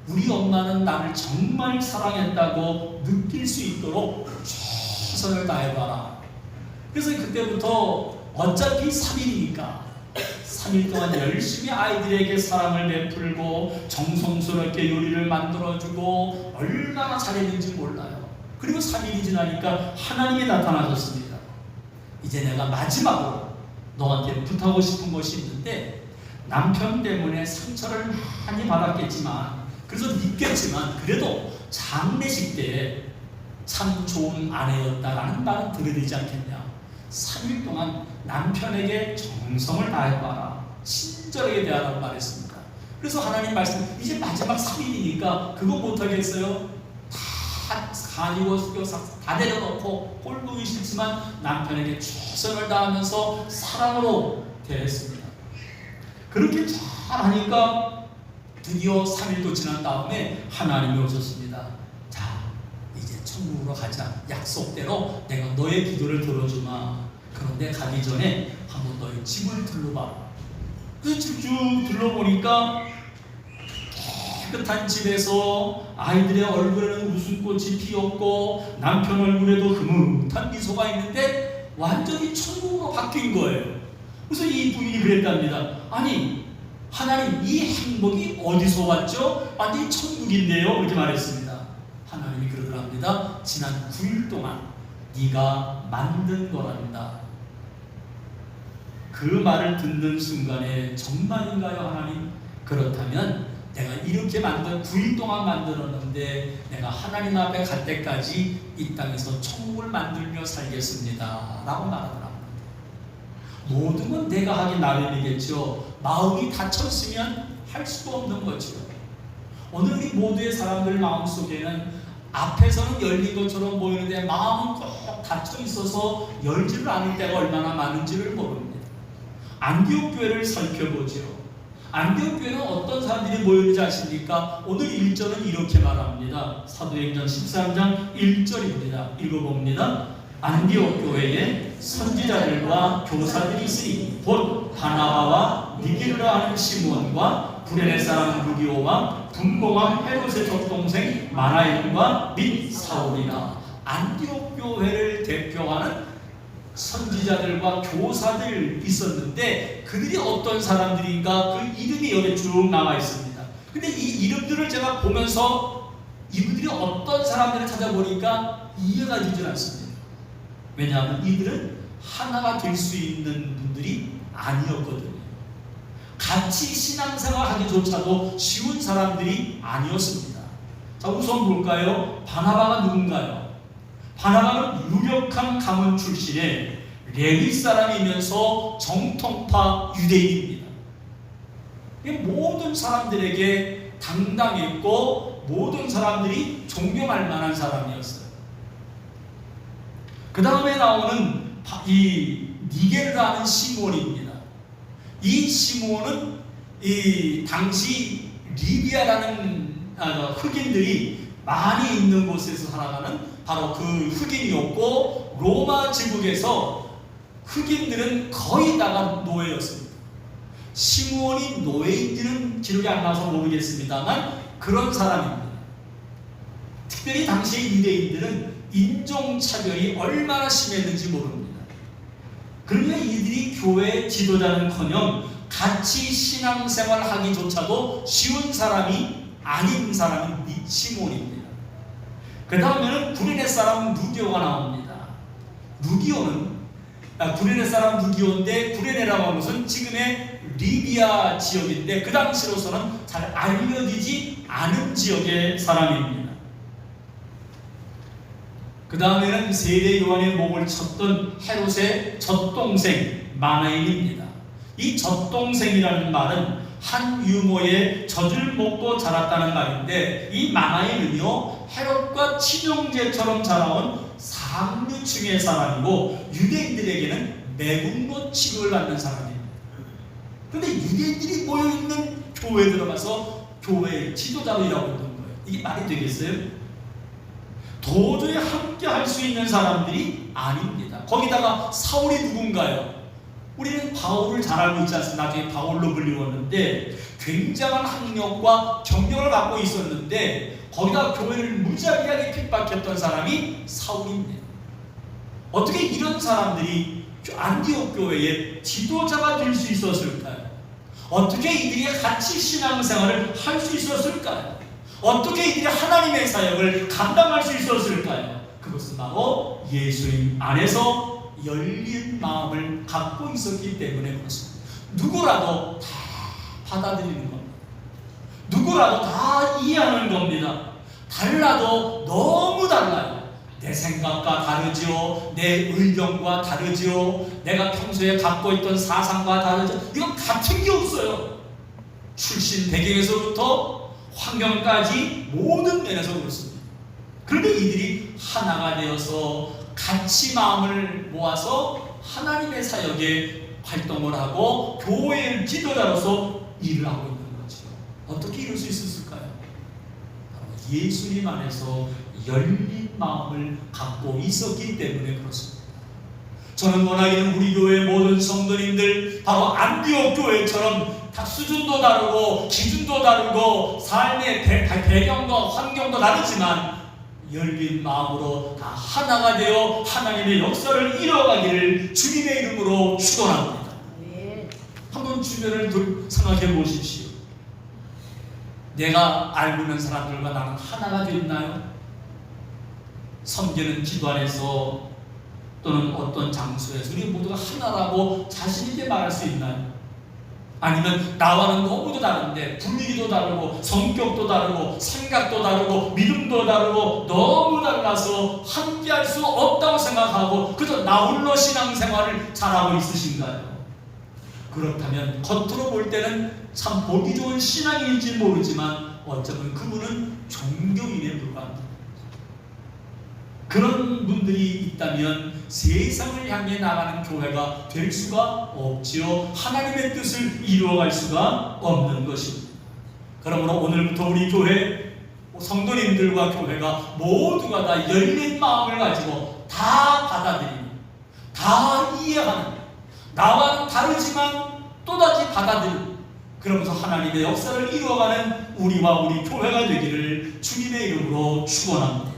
우리 엄마는 나를 정말 사랑했다고 느낄 수 있도록 최선을 다해봐라. 그래서 그때부터 어차피 3일이니까 3일 동안 열심히 아이들에게 사랑을 베풀고 정성스럽게 요리를 만들어주고 얼마나 잘했는지 몰라요. 그리고 3일이 지나니까 하나님이 나타나셨습니다. 이제 내가 마지막으로 너한테 부탁하고 싶은 것이 있는데, 남편 때문에 상처를 많이 받았겠지만, 그래서 믿겠지만, 그래도 장례식 때 참 좋은 아내였다라는 말은 들어야 되지 않겠냐. 3일 동안 남편에게 정성을 다해봐라, 친절하게 대하라고 말했습니다. 그래서 하나님 말씀, 이제 마지막 3일이니까 그거 못하겠어요? 다 간이고 다 내려놓고 꼴보기 싫지만 남편에게 최선을 다하면서 사랑으로 대했습니다. 그렇게 잘하니까 드디어 3일도 지난 다음에 하나님이 오셨습니다. 자, 이제 천국으로 가자. 약속대로 내가 너의 기도를 들어주마. 그런데 가기 전에 한번 너의 집을 둘러봐라. 그래서 집 쭉 둘러보니까 깨끗한 집에서 아이들의 얼굴에는 웃음꽃이 피었고 남편 얼굴에도 흐뭇한 미소가 있는데 완전히 천국으로 바뀐 거예요. 그래서 이 부인이 그랬답니다. 아니, 하나님, 이 행복이 어디서 왔죠? 아니, 천국인데요. 그렇게 말했습니다. 하나님이 그러더랍니다. 지난 9일 동안 네가 만든 거란다. 그 말을 듣는 순간에 정말인가요, 하나님? 그렇다면 내가 이렇게 9일 동안 만들었는데 내가 하나님 앞에 갈 때까지 이 땅에서 천국을 만들며 살겠습니다 라고 말하더랍니다. 모든 건 내가 하기 나름이겠죠. 마음이 닫혔으면 할 수도 없는 거죠. 오늘 우리 모두의 사람들 마음속에는 앞에서는 열린 것처럼 보이는데 마음은 꼭 닫혀 있어서 열지를 않을 때가 얼마나 많은지를 모릅니다. 안디옥 교회를 살펴보죠. 안디옥 교회는 어떤 사람들이 모였는지 아십니까? 오늘 1절은 이렇게 말합니다. 사도행전 13장 1절입니다. 읽어봅니다. 안디옥 교회에 선지자들과 교사들이 있으니 곧 바나바와 니게르라 하는 시몬과 구레네 사람 루디오와 분봉왕 헤롯의 적동생 마나엘과 및 사울이라. 안디옥 교회를 대표하는 선지자들과 교사들 있었는데 그들이 어떤 사람들인가, 그 이름이 여기 쭉 나와 있습니다. 근데 이 이름들을 제가 보면서 이분들이 어떤 사람들을 찾아보니까 이해가 되질 않습니다. 왜냐하면 이들은 하나가 될 수 있는 분들이 아니었거든요. 같이 신앙생활 하기조차도 쉬운 사람들이 아니었습니다. 자, 우선 볼까요? 바나바가 누군가요? 바나바는 유력한 가문 출신의 레위 사람이면서 정통파 유대인입니다. 모든 사람들에게 당당했고 모든 사람들이 존경할 만한 사람이었어요. 그 다음에 나오는 이 니게르라는 시몬입니다. 이 시몬은 이 당시 리비아라는 흑인들이 많이 있는 곳에서 살아가는 바로 그 흑인이었고, 로마 제국에서 흑인들은 거의 다가 노예였습니다. 시몬이 노예인지는 기록이 안 나와서 모르겠습니다만 그런 사람입니다. 특별히 당시의 유대인들은 인종차별이 얼마나 심했는지 모릅니다. 그러면 이들이 교회 지도자는커녕 같이 신앙생활 하기조차도 쉬운 사람이 아닌 사람이 시몬입니다. 그 다음에는 구레네 사람 루디오가 나옵니다. 루디오는 구레네 사람 루디오인데, 구레네라고 하는 것은 지금의 리비아 지역인데 그 당시로서는 잘 알려지지 않은 지역의 사람입니다. 그 다음에는 세례 요한의 목을 쳤던 헤롯의 젖동생 마나엘입니다. 이 젖동생이라는 말은 한 유모의 젖을 먹고 자랐다는 말인데, 이 마나엘은요 헤롯과 친형제처럼 자라온 상류층의 사람이고 유대인들에게는 매국노 취급을 받는 사람입니다. 그런데 유대인들이 모여있는 교회에 들어가서 교회의 지도자로 일하고 있는 거예요. 이게 말이 되겠어요? 도저히 함께 할 수 있는 사람들이 아닙니다. 거기다가 사울이 누군가요? 우리는 바울을 잘 알고 있지 않습니까? 나중에 바울로 불리웠는데 굉장한 학력과 경력을 갖고 있었는데 거기다 교회를 무지하게 핍박했던 사람이 사울입니다. 어떻게 이런 사람들이 안디옥 교회의 지도자가 될 수 있었을까요? 어떻게 이들이 같이 신앙생활을 할 수 있었을까요? 어떻게 이들이 하나님의 사역을 감당할 수 있었을까요? 그것은 바로 예수님 안에서 열린 마음을 갖고 있었기 때문에 그렇습니다. 누구라도 다 받아들이는 겁니다. 누구라도 다 이해하는 겁니다. 달라도 너무 달라요. 내 생각과 다르죠. 내 의견과 다르죠. 내가 평소에 갖고 있던 사상과 다르죠. 이건 같은 게 없어요. 출신 배경에서부터 환경까지 모든 면에서 그렇습니다. 그런데 이들이 하나가 되어서 같이 마음을 모아서 하나님의 사역에 활동을 하고 교회의 지도자로서 일을 하고 있는 거죠. 어떻게 이럴 수 있었을까요? 예수님 안에서 열린 마음을 갖고 있었기 때문에 그렇습니다. 저는 원하기는 우리 교회 모든 성도님들 바로 안디옥 교회처럼 다 수준도 다르고 기준도 다르고 삶의 배경과 환경도 다르지만 열린 마음으로 다 하나가 되어 하나님의 역사를 이뤄가기를 주님의 이름으로 축원합니다. 한번 주변을 생각해 보십시오. 내가 알고 있는 사람들과 나는 하나가 됐나요? 섬기는 기도 안에서 또는 어떤 장소에서 우리 모두가 하나라고 자신 있게 말할 수 있나요? 아니면 나와는 너무도 다른데 분위기도 다르고 성격도 다르고 생각도 다르고 믿음도 다르고 너무 달라서 함께할 수 없다고 생각하고 그저 나 홀로 신앙생활을 잘하고 있으신가요? 그렇다면 겉으로 볼 때는 참 보기 좋은 신앙인지 모르지만 어쩌면 그분은 종교인에 불과합니다. 그런 분들이 있다면 세상을 향해 나가는 교회가 될 수가 없지요. 하나님의 뜻을 이루어갈 수가 없는 것입니다. 그러므로 오늘부터 우리 교회 성도님들과 교회가 모두가 다 열린 마음을 가지고 다 받아들이는, 다 이해하는, 나와는 다르지만 또다시 받아들이는, 그러면서 하나님의 역사를 이루어가는 우리와 우리 교회가 되기를 주님의 이름으로 축원합니다.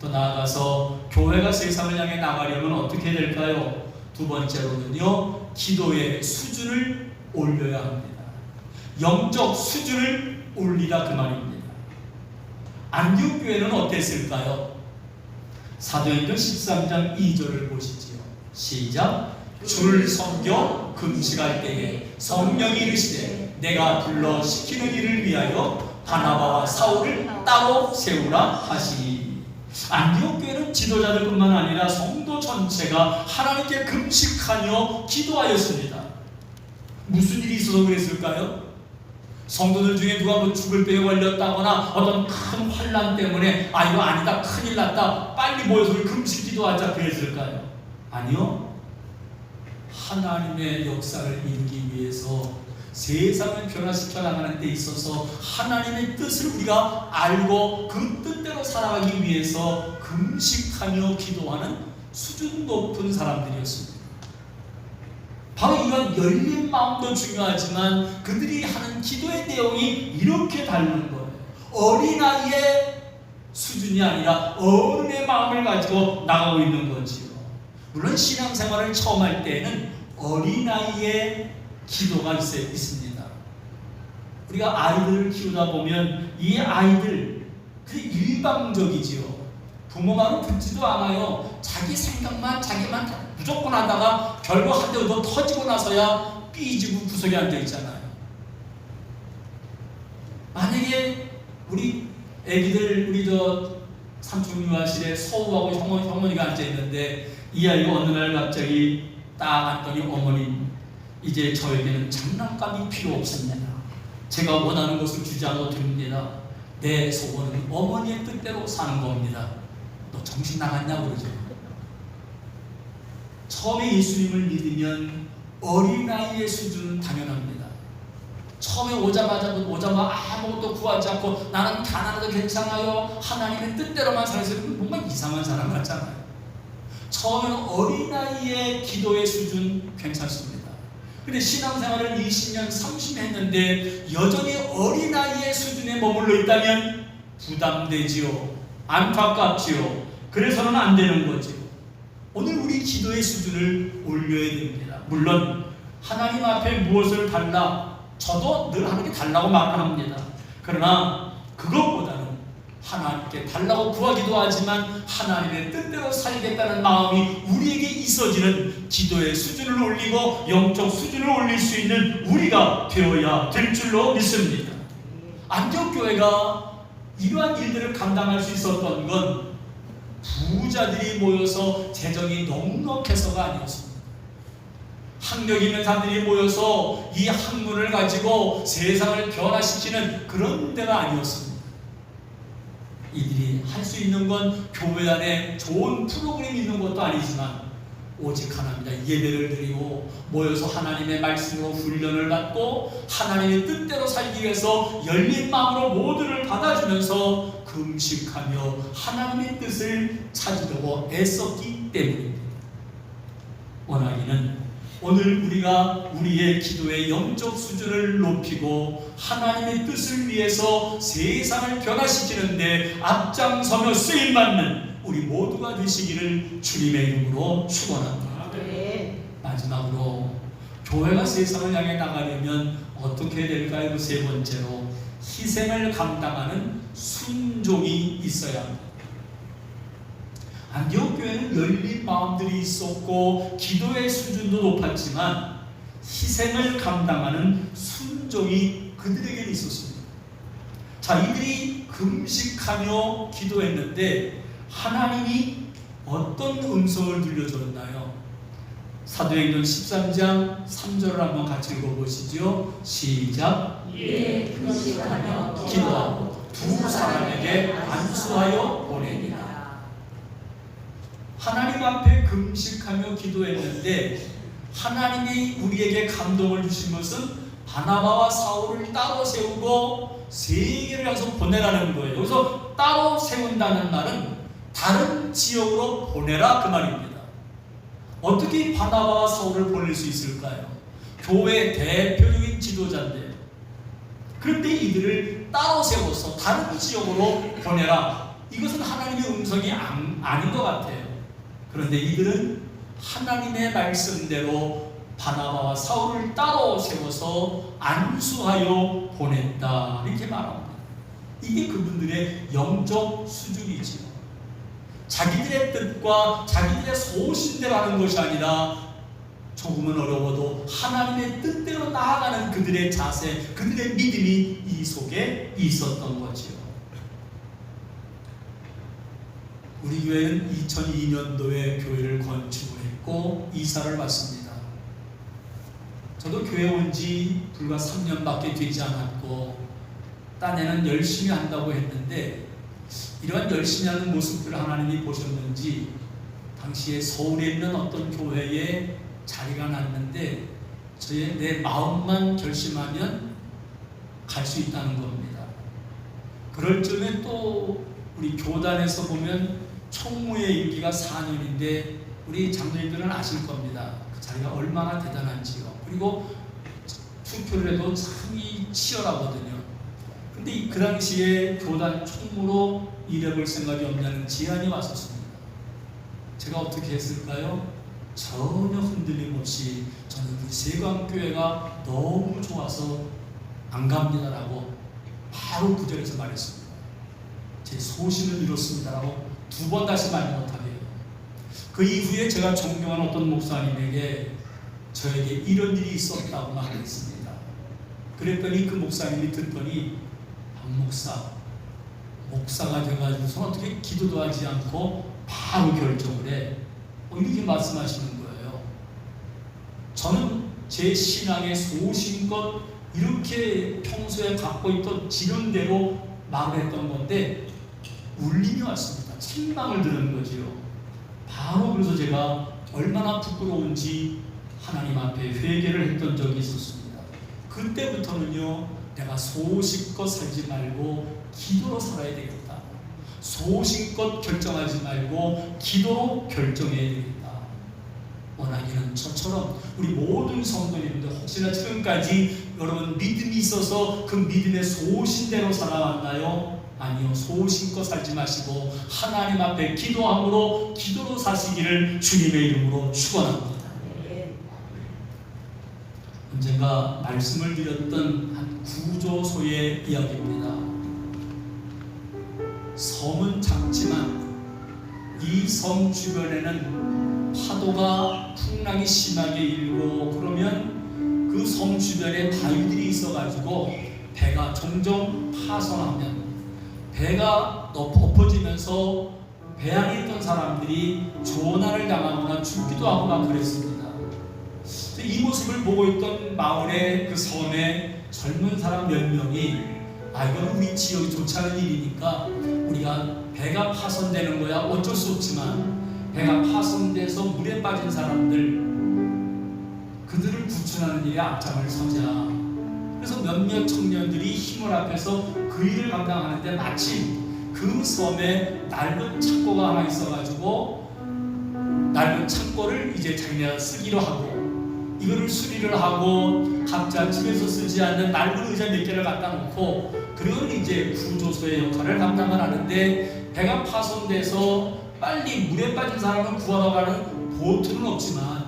또 나아가서 교회가 세상을 향해 나가려면 어떻게 될까요? 두 번째로는요, 기도의 수준을 올려야 합니다. 영적 수준을 올리라 그 말입니다. 안디옥 교회는 어땠을까요? 사도행전 13장 2절을 보시지요. 시작. 주를 섬겨 금식할 때에 성령이 이르시되 내가 불러 시키는 일을 위하여 바나바와 사울을 따로 세우라 하시니. 안디옥 교회는 지도자들뿐만 아니라 성도 전체가 하나님께 금식하며 기도하였습니다. 무슨 일이 있어서 그랬을까요? 성도들 중에 누가 뭐 죽을 병에 걸렸다거나 어떤 큰 환난 때문에 아 이거 아니다 큰일 났다 빨리 모여서 금식 기도하자 그랬을까요? 아니요. 하나님의 역사를 이루기 위해서 세상을 변화시켜 나가는 데 있어서 하나님의 뜻을 우리가 알고 그 뜻대로 살아가기 위해서 금식하며 기도하는 수준 높은 사람들이었습니다. 바로 이런 열린 마음도 중요하지만 그들이 하는 기도의 내용이 이렇게 다른 거예요. 어린아이의 수준이 아니라 어른의 마음을 가지고 나가고 있는 거지요. 물론 신앙생활을 처음 할 때에는 어린아이의 기도가 있습니다. 우리가 아이들을 키우다 보면 이 아이들 그 일방적이지요. 부모 말은 듣지도 않아요. 자기 생각만 자기만 무조건 하다가 결국 한 대 얻어 터지고 나서야 삐지고 구석에 앉아 있잖아요. 만약에 우리 애기들 우리 저 삼촌 유아실에 서우하고 형머니가 앉아 있는데 이 아이가 어느 날 갑자기 딱 앉더니 어머님 이제 저에게는 장난감이 필요 없습니다. 제가 원하는 것을 주지 않아도 됩니다. 내 소원은 어머니의 뜻대로 사는 겁니다. 너 정신 나갔냐 그러죠. 처음에 예수님을 믿으면 어린아이의 수준은 당연합니다. 처음에 오자마자 아무것도 구하지 않고 나는 가난해도 괜찮아요. 하나님의 뜻대로만 살아서 뭔가 이상한 사람 같잖아요. 처음에는 어린아이의 기도의 수준 괜찮습니다. 근데 신앙생활을 20년, 30년 했는데 여전히 어린아이의 수준에 머물러 있다면 부담되지요. 안타깝지요. 그래서는 안 되는 거지요. 오늘 우리 기도의 수준을 올려야 됩니다. 물론 하나님 앞에 무엇을 달라 저도 늘 하는 게 달라고 말을 합니다. 그러나 그것보다는 하나님께 달라고 구하기도 하지만 하나님의 뜻대로 살겠다는 마음이 우리에게 있어지는 기도의 수준을 올리고 영적 수준을 올릴 수 있는 우리가 되어야 될 줄로 믿습니다. 안디옥 교회가 이러한 일들을 감당할 수 있었던 건 부자들이 모여서 재정이 넉넉해서가 아니었습니다. 학력 있는 사람들이 모여서 이 학문을 가지고 세상을 변화시키는 그런 데가 아니었습니다. 이들이 할 수 있는 건 교회 안에 좋은 프로그램이 있는 것도 아니지만 오직 하나입니다. 예배를 드리고 모여서 하나님의 말씀으로 훈련을 받고 하나님의 뜻대로 살기 위해서 열린 마음으로 모두를 받아주면서 금식하며 하나님의 뜻을 찾으려고 애썼기 때문입니다. 원하기는 오늘 우리가 우리의 기도의 영적 수준을 높이고 하나님의 뜻을 위해서 세상을 변화시키는데 앞장서며 쓰임받는 우리 모두가 되시기를 주님의 이름으로 축원합니다. 마지막으로 교회가 세상을 향해 나가려면 어떻게 될까요? 그 세 번째로 희생을 감당하는 순종이 있어야 합니다. 안디옥 교회는 열린 마음들이 있었고 기도의 수준도 높았지만 희생을 감당하는 순종이 그들에게 있었습니다. 자, 이들이 금식하며 기도했는데 하나님이 어떤 음성을 들려줬나요? 사도행전 13장 3절을 한번 같이 읽어보시죠. 시작. 예, 금식하며 기도하고 두 사람에게 안수하여 보내니라. 하나님 앞에 금식하며 기도했는데 하나님이 우리에게 감동을 주신 것은 바나바와 사울을 따로 세우고 세계를 향해서 보내라는 거예요. 여기서 따로 세운다는 말은 다른 지역으로 보내라 그 말입니다. 어떻게 바나바와 사울을 보낼 수 있을까요? 교회의 대표적인 지도자인데 그런데 이들을 따로 세워서 다른 지역으로 보내라. 이것은 하나님의 음성이 아닌 것 같아요. 그런데 이들은 하나님의 말씀대로 바나바와 사울을 따로 세워서 안수하여 보냈다 이렇게 말합니다. 이게 그분들의 영적 수준이지요. 자기들의 뜻과 자기들의 소신대로 하는 것이 아니라 조금은 어려워도 하나님의 뜻대로 나아가는 그들의 자세, 그들의 믿음이 이 속에 있었던 거지요. 우리 교회는 2002년도에 교회를 건축을 했고 이사를 왔습니다. 저도 교회 온 지 불과 3년밖에 되지 않았고 딴에는 열심히 한다고 했는데 이러한 열심히 하는 모습들을 하나님이 보셨는지 당시에 서울에 있는 어떤 교회에 자리가 났는데 내 마음만 결심하면 갈 수 있다는 겁니다. 그럴 쯤에 또 우리 교단에서 보면 총무의 임기가 4년인데 우리 장로님들은 아실 겁니다. 그 자리가 얼마나 대단한지요. 그리고 투표를 해도 참이 치열하거든요. 근데 그 당시에 교단 총무로 일해볼 생각이 없냐는 제안이 왔었습니다. 제가 어떻게 했을까요? 전혀 흔들림 없이 저는 우리 세광교회가 너무 좋아서 안 갑니다라고 바로 그 자리에서 말했습니다. 제 소신을 이뤘습니다라고 2번 다시 말 못하게 해요. 그 이후에 제가 존경하는 어떤 목사님에게 저에게 이런 일이 있었다고 말했습니다. 그랬더니 그 목사님이 듣더니 박 목사가 돼가지고서 어떻게 기도도 하지 않고 바로 결정을 해. 이렇게 말씀하시는 거예요. 저는 제 신앙의 소신껏 이렇게 평소에 갖고 있던 지름대로 말을 했던 건데 울림이 왔습니다. 책망을 들은 거지요. 바로 그래서 제가 얼마나 부끄러운지 하나님 앞에 회개를 했던 적이 있었습니다. 그때부터는요, 내가 소신껏 살지 말고 기도로 살아야 되겠다. 소신껏 결정하지 말고 기도로 결정해야 되겠다. 원하기는 저처럼 우리 모든 성도님들 혹시나 지금까지 여러분 믿음이 있어서 그 믿음의 소신대로 살아왔나요? 아니요. 소신껏 살지 마시고 하나님 앞에 기도함으로 기도로 사시기를 주님의 이름으로 축원합니다. 언젠가 말씀을 드렸던 한 구조소의 이야기입니다. 섬은 작지만 이 섬 주변에는 파도가 풍랑이 심하게 일고 그러면 그 섬 주변에 바위들이 있어가지고 배가 종종 파손하면 배가 엎어지면서 배 안에 있던 사람들이 조난을 당하거나 죽기도 하고 막 그랬습니다. 이 모습을 보고 있던 마을의 그 섬에 젊은 사람 몇 명이 이건 우리 지역이 좋지 않은 일이니까 우리가 배가 파손되는 거야 어쩔 수 없지만 배가 파손돼서 물에 빠진 사람들 그들을 구출하는 일에 앞장을 서자. 그래서 몇몇 청년들이 힘을 합해서 그 일을 감당하는데 마침 그 섬에 낡은 창고가 하나 있어가지고 낡은 창고를 이제 자기네가 쓰기로 하고 이거를 수리를 하고 각자 집에서 쓰지 않는 낡은 의자 몇 개를 갖다 놓고 그리고 이제 구조소의 역할을 감당을 하는데 배가 파손돼서 빨리 물에 빠진 사람을 구하러 가는 보트는 없지만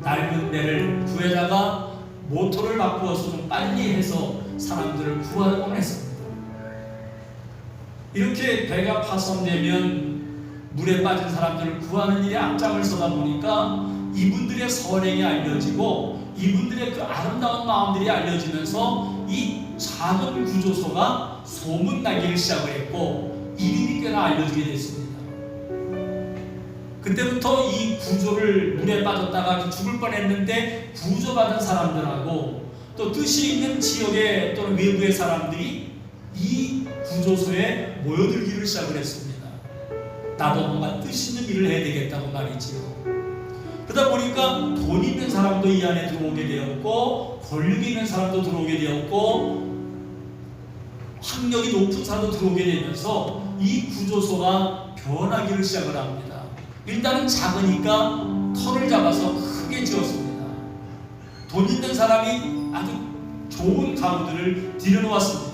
낡은 배를 구해다가 모터를 바꾸어서 좀 빨리 해서 사람들을 구하곤 했습니다. 이렇게 배가 파손되면 물에 빠진 사람들을 구하는 일에 앞장을 서다 보니까 이분들의 선행이 알려지고 이분들의 그 아름다운 마음들이 알려지면서 이 작은 구조소가 소문나기를 시작을 했고 이름이 꽤나 알려지게 됐습니다. 그때부터 이 구조를 물에 빠졌다가 죽을 뻔했는데 구조받은 사람들하고 또 뜻이 있는 지역의 또는 외부의 사람들이 이 구조소에 모여들기를 시작을 했습니다. 나도 뭔가 뜻 있는 일을 해야 되겠다고 말이지요. 그러다 보니까 돈 있는 사람도 이 안에 들어오게 되었고 권력이 있는 사람도 들어오게 되었고 학력이 높은 사람도 들어오게 되면서 이 구조소가 변하기를 시작을 합니다. 일단은 작으니까 털을 잡아서 크게 지었습니다. 돈 있는 사람이 아주 좋은 가구들을 들여놓았습니다.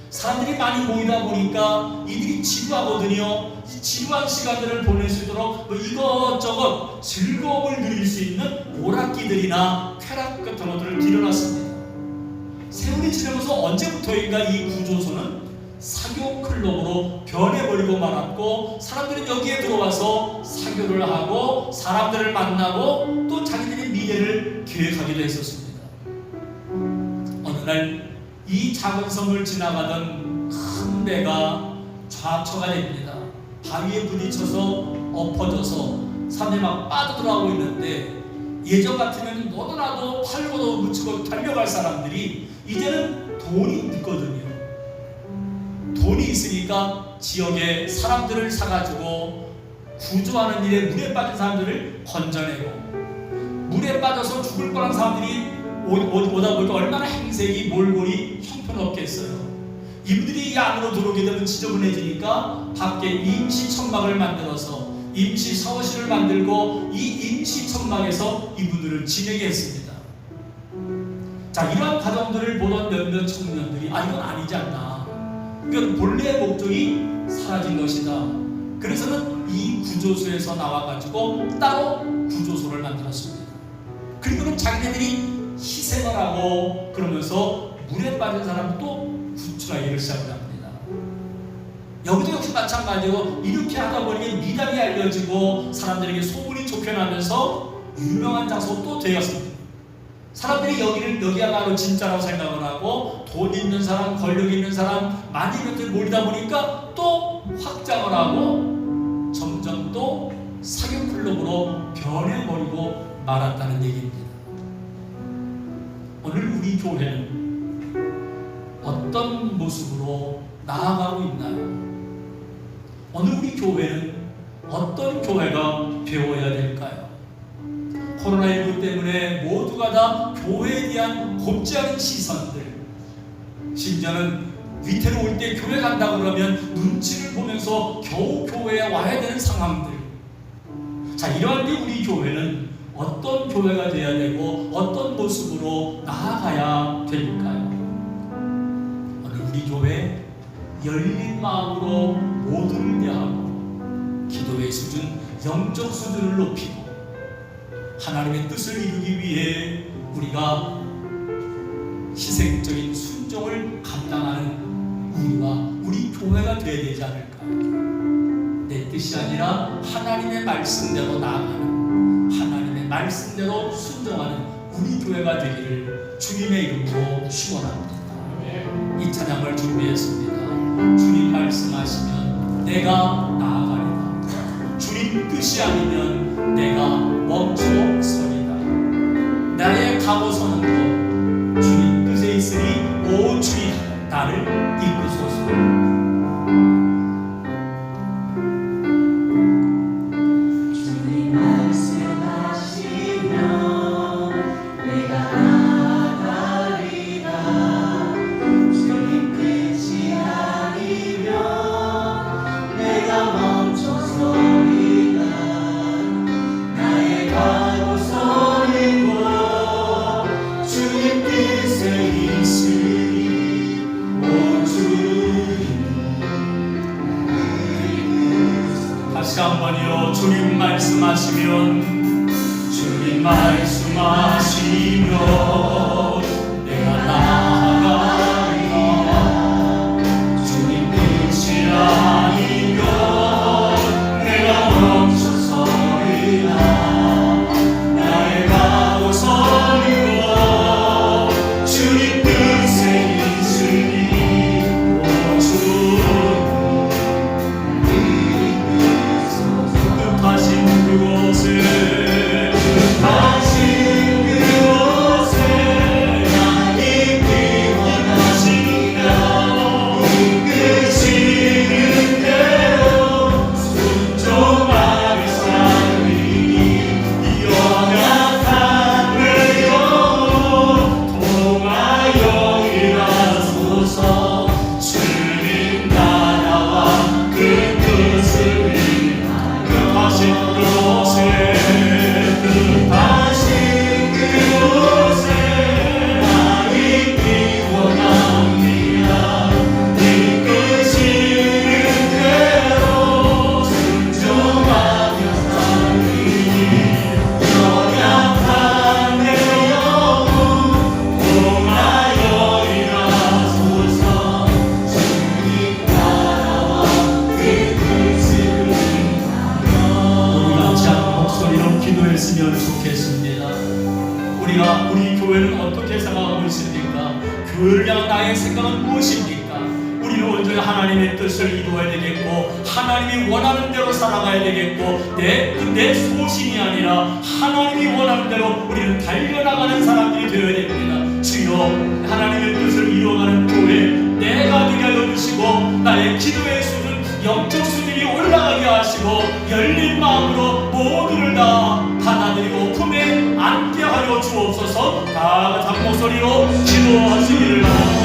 사람들이 많이 모이다 보니까 이들이 지루하거든요. 지루한 시간들을 보낼 수 있도록 이것저것 즐거움을 누릴 수 있는 오락기들이나 쾌락 같은 것들을 들여놨습니다. 세월이 지나면서 언제부터인가 이 구조소는 사교 클럽으로 변해버리고 말았고 사람들은 여기에 들어와서 사교를 하고 사람들을 만나고 또 자기들의 미래를 계획하기도 했었습니다. 어느 날 이 작은 섬을 지나가던 큰 배가 좌초가 됩니다. 바위에 부딪혀서 엎어져서 사람들이 막 빠져들어가고 있는데 예전 같으면 너도나도 팔고도 묻히고 달려갈 사람들이 이제는 돈이 있거든요. 돈이 있으니까 지역에 사람들을 사가지고 구조하는 일에 물에 빠진 사람들을 건져내고 물에 빠져서 죽을 뻔한 사람들이 오다 보니까 얼마나 행색이 몰골이 형편없겠어요. 이분들이 이 안으로 들어오게 되면 지저분해지니까 밖에 임시 천막을 만들어서 임시 샤워실을 만들고 이 임시 천막에서 이분들을 지내게 했습니다. 자, 이러한 과정들을 보던 몇몇 청년들이 이건 아니지 않나. 이건 본래의 목적이 사라진 것이다. 그래서는 이 구조소에서 나와가지고 따로 구조소를 만들었습니다. 그리고는 자기네들이 희생을 하고 그러면서 물에 빠진 사람도 구출하기를 시작을 합니다. 여기도 역시 마찬가지로 이렇게 하다 보니 미담이 알려지고 사람들에게 소문이 좁혀나면서 유명한 장소가 또 되었습니다. 사람들이 여기야말로 진짜라고 생각을 하고 돈 있는 사람, 권력 있는 사람 많이 이렇게 모이다 보니까 또 확장을 하고 점점 또 사교 클럽으로 변해버리고 말았다는 얘기입니다. 오늘 우리 교회는 어떤 모습으로 나아가고 있나요? 오늘 우리 교회는 어떤 교회가 되어야 될까요? 코로나19 때문에 모두가 다 교회에 대한 곱지 않은 시선들, 심지어는 위태로 올 때 교회 간다 그러면 눈치를 보면서 겨우 교회에 와야 되는 상황들. 자, 이러한 때 우리 교회는 어떤 교회가 되어야 되고 어떤 모습으로 나아가야 될까요? 오늘 우리 교회 열린 마음으로 모두를 대하고 기도의 수준, 영적 수준을 높이고 하나님의 뜻을 이루기 위해 우리가 희생적인 순종을 감당하는 우리와 우리 교회가 되어야 드려야 되지 않을까요? 내 뜻이 아니라 하나님의 말씀대로 나아가는, 하나님의 말씀대로 순종하는 우리 교회가 되기를 주님의 이름으로 축원합니다. 이 찬양을 준비했습니다. 주님 말씀하시면 내가 나아가리라. 주님 뜻이 아니면 내가 멈춰서리라. 나의 가고 서는 곳 주님 뜻에 있으니 오 주님 나를 이끄소서. 주님 말씀하시면 내가 나아가리라. 주님 뜻이 아니면 내가 멈춰서리라. 나의 가고 서는 곳 주님 뜻에 있으니 오 주님 다시 한번요. 주님 말씀하시면, 주님 말씀하시면 내가 나아가리라. 주님 뜻이 아니면 내가 멈춰서리라. 나의 가고 서는 곳 주님 뜻에 있으니 오 주님 뜻하신 그곳에 나의 원하시는 이끄시는 대로 순종하며 살리니 연약한 내 영혼 통하여 일하소서. 주님 나라와 그 뜻을 뜻하신 그곳에 나 있기 원합니다. 이끄시는 대로 순종하며 살리니 연약한 내 영혼 통하여 일하소서. 주님 나라와 그 뜻을 우리가 작은 목소리로 기도했으면 좋겠습니다. 우리가 우리 교회는 어떻게 생각하고 있습니까? 교회를 향한 나의 생각은 무엇입니까? 우리는 온전히 하나님의 뜻을 이루어야 되겠고, 하나님이 원하는 대로 살아가야 되겠고, 내 소신이 아니라 하나님이 원하는 대로 우리는 달려나가는 사람들이 되어야 됩니다. 주여, 하나님의 뜻을 이루어가는 교회 내가 되게 하여 주시고, 나의 기도의 수준, 영적 수준이 올라가게 하시고, 열린 마음으로 모두를 다 받아들이고 품에 안게 하여 주옵소서. 다 같이 한 목소리로 기도하시기를 바랍니다.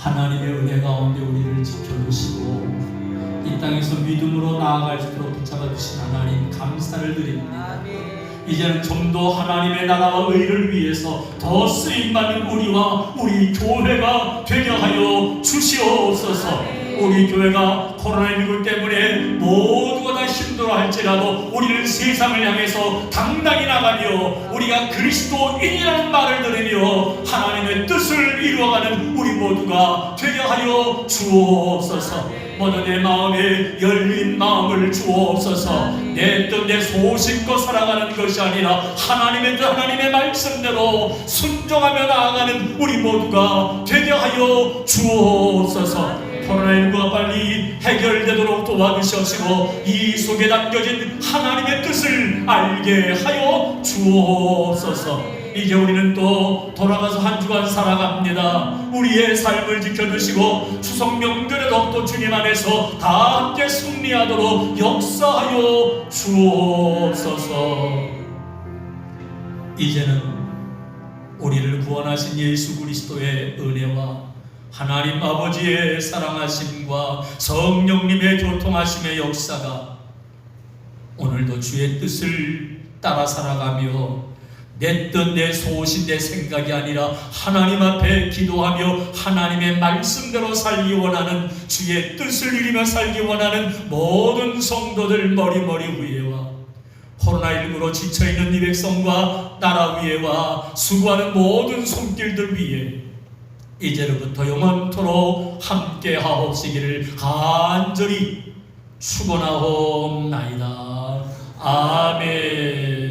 하나님의 은혜 가운데 우리를 지켜주시고 이 땅에서 믿음으로 나아갈 수 있도록 붙잡아 주신 하나님 감사를 드립니다. 이제는 좀 더 하나님의 나라와 의를 위해서 더 쓰임받는 우리와 우리 교회가 되게 하여 주시옵소서. 우리 교회가 코로나19 때문에 모두가 다 힘들어할지라도 우리는 세상을 향해서 당당히 나가며 우리가 그리스도인이라는 말을 들으며 하나님의 뜻을 이루어가는 우리 모두가 되게 하여 주옵소서. 모두 내 마음에 열린 마음을 주옵소서. 내 뜻 내 소신껏 살아가는 것이 아니라 하나님의 뜻 하나님의 말씀대로 순종하며 나아가는 우리 모두가 되게 하여 주옵소서. 코로나19가 빨리 해결되도록 도와주시옵시고 이 속에 담겨진 하나님의 뜻을 알게 하여 주옵소서. 이제 우리는 또 돌아가서 한 주간 살아갑니다. 우리의 삶을 지켜주시고 추석 명절에도 또 주님 안에서 다 함께 승리하도록 역사하여 주옵소서. 이제는 우리를 구원하신 예수 그리스도의 은혜와 하나님 아버지의 사랑하심과 성령님의 교통하심의 역사가 오늘도 주의 뜻을 따라 살아가며 내 뜻, 내 소신, 내 생각이 아니라 하나님 앞에 기도하며 하나님의 말씀대로 살기 원하는 주의 뜻을 이루며 살기 원하는 모든 성도들 머리머리 위에와 코로나19로 지쳐있는 이 백성과 나라 위에와 수고하는 모든 손길들 위에 이제로부터 영원토록 함께 하옵시기를 간절히 축원하옵나이다. 아멘.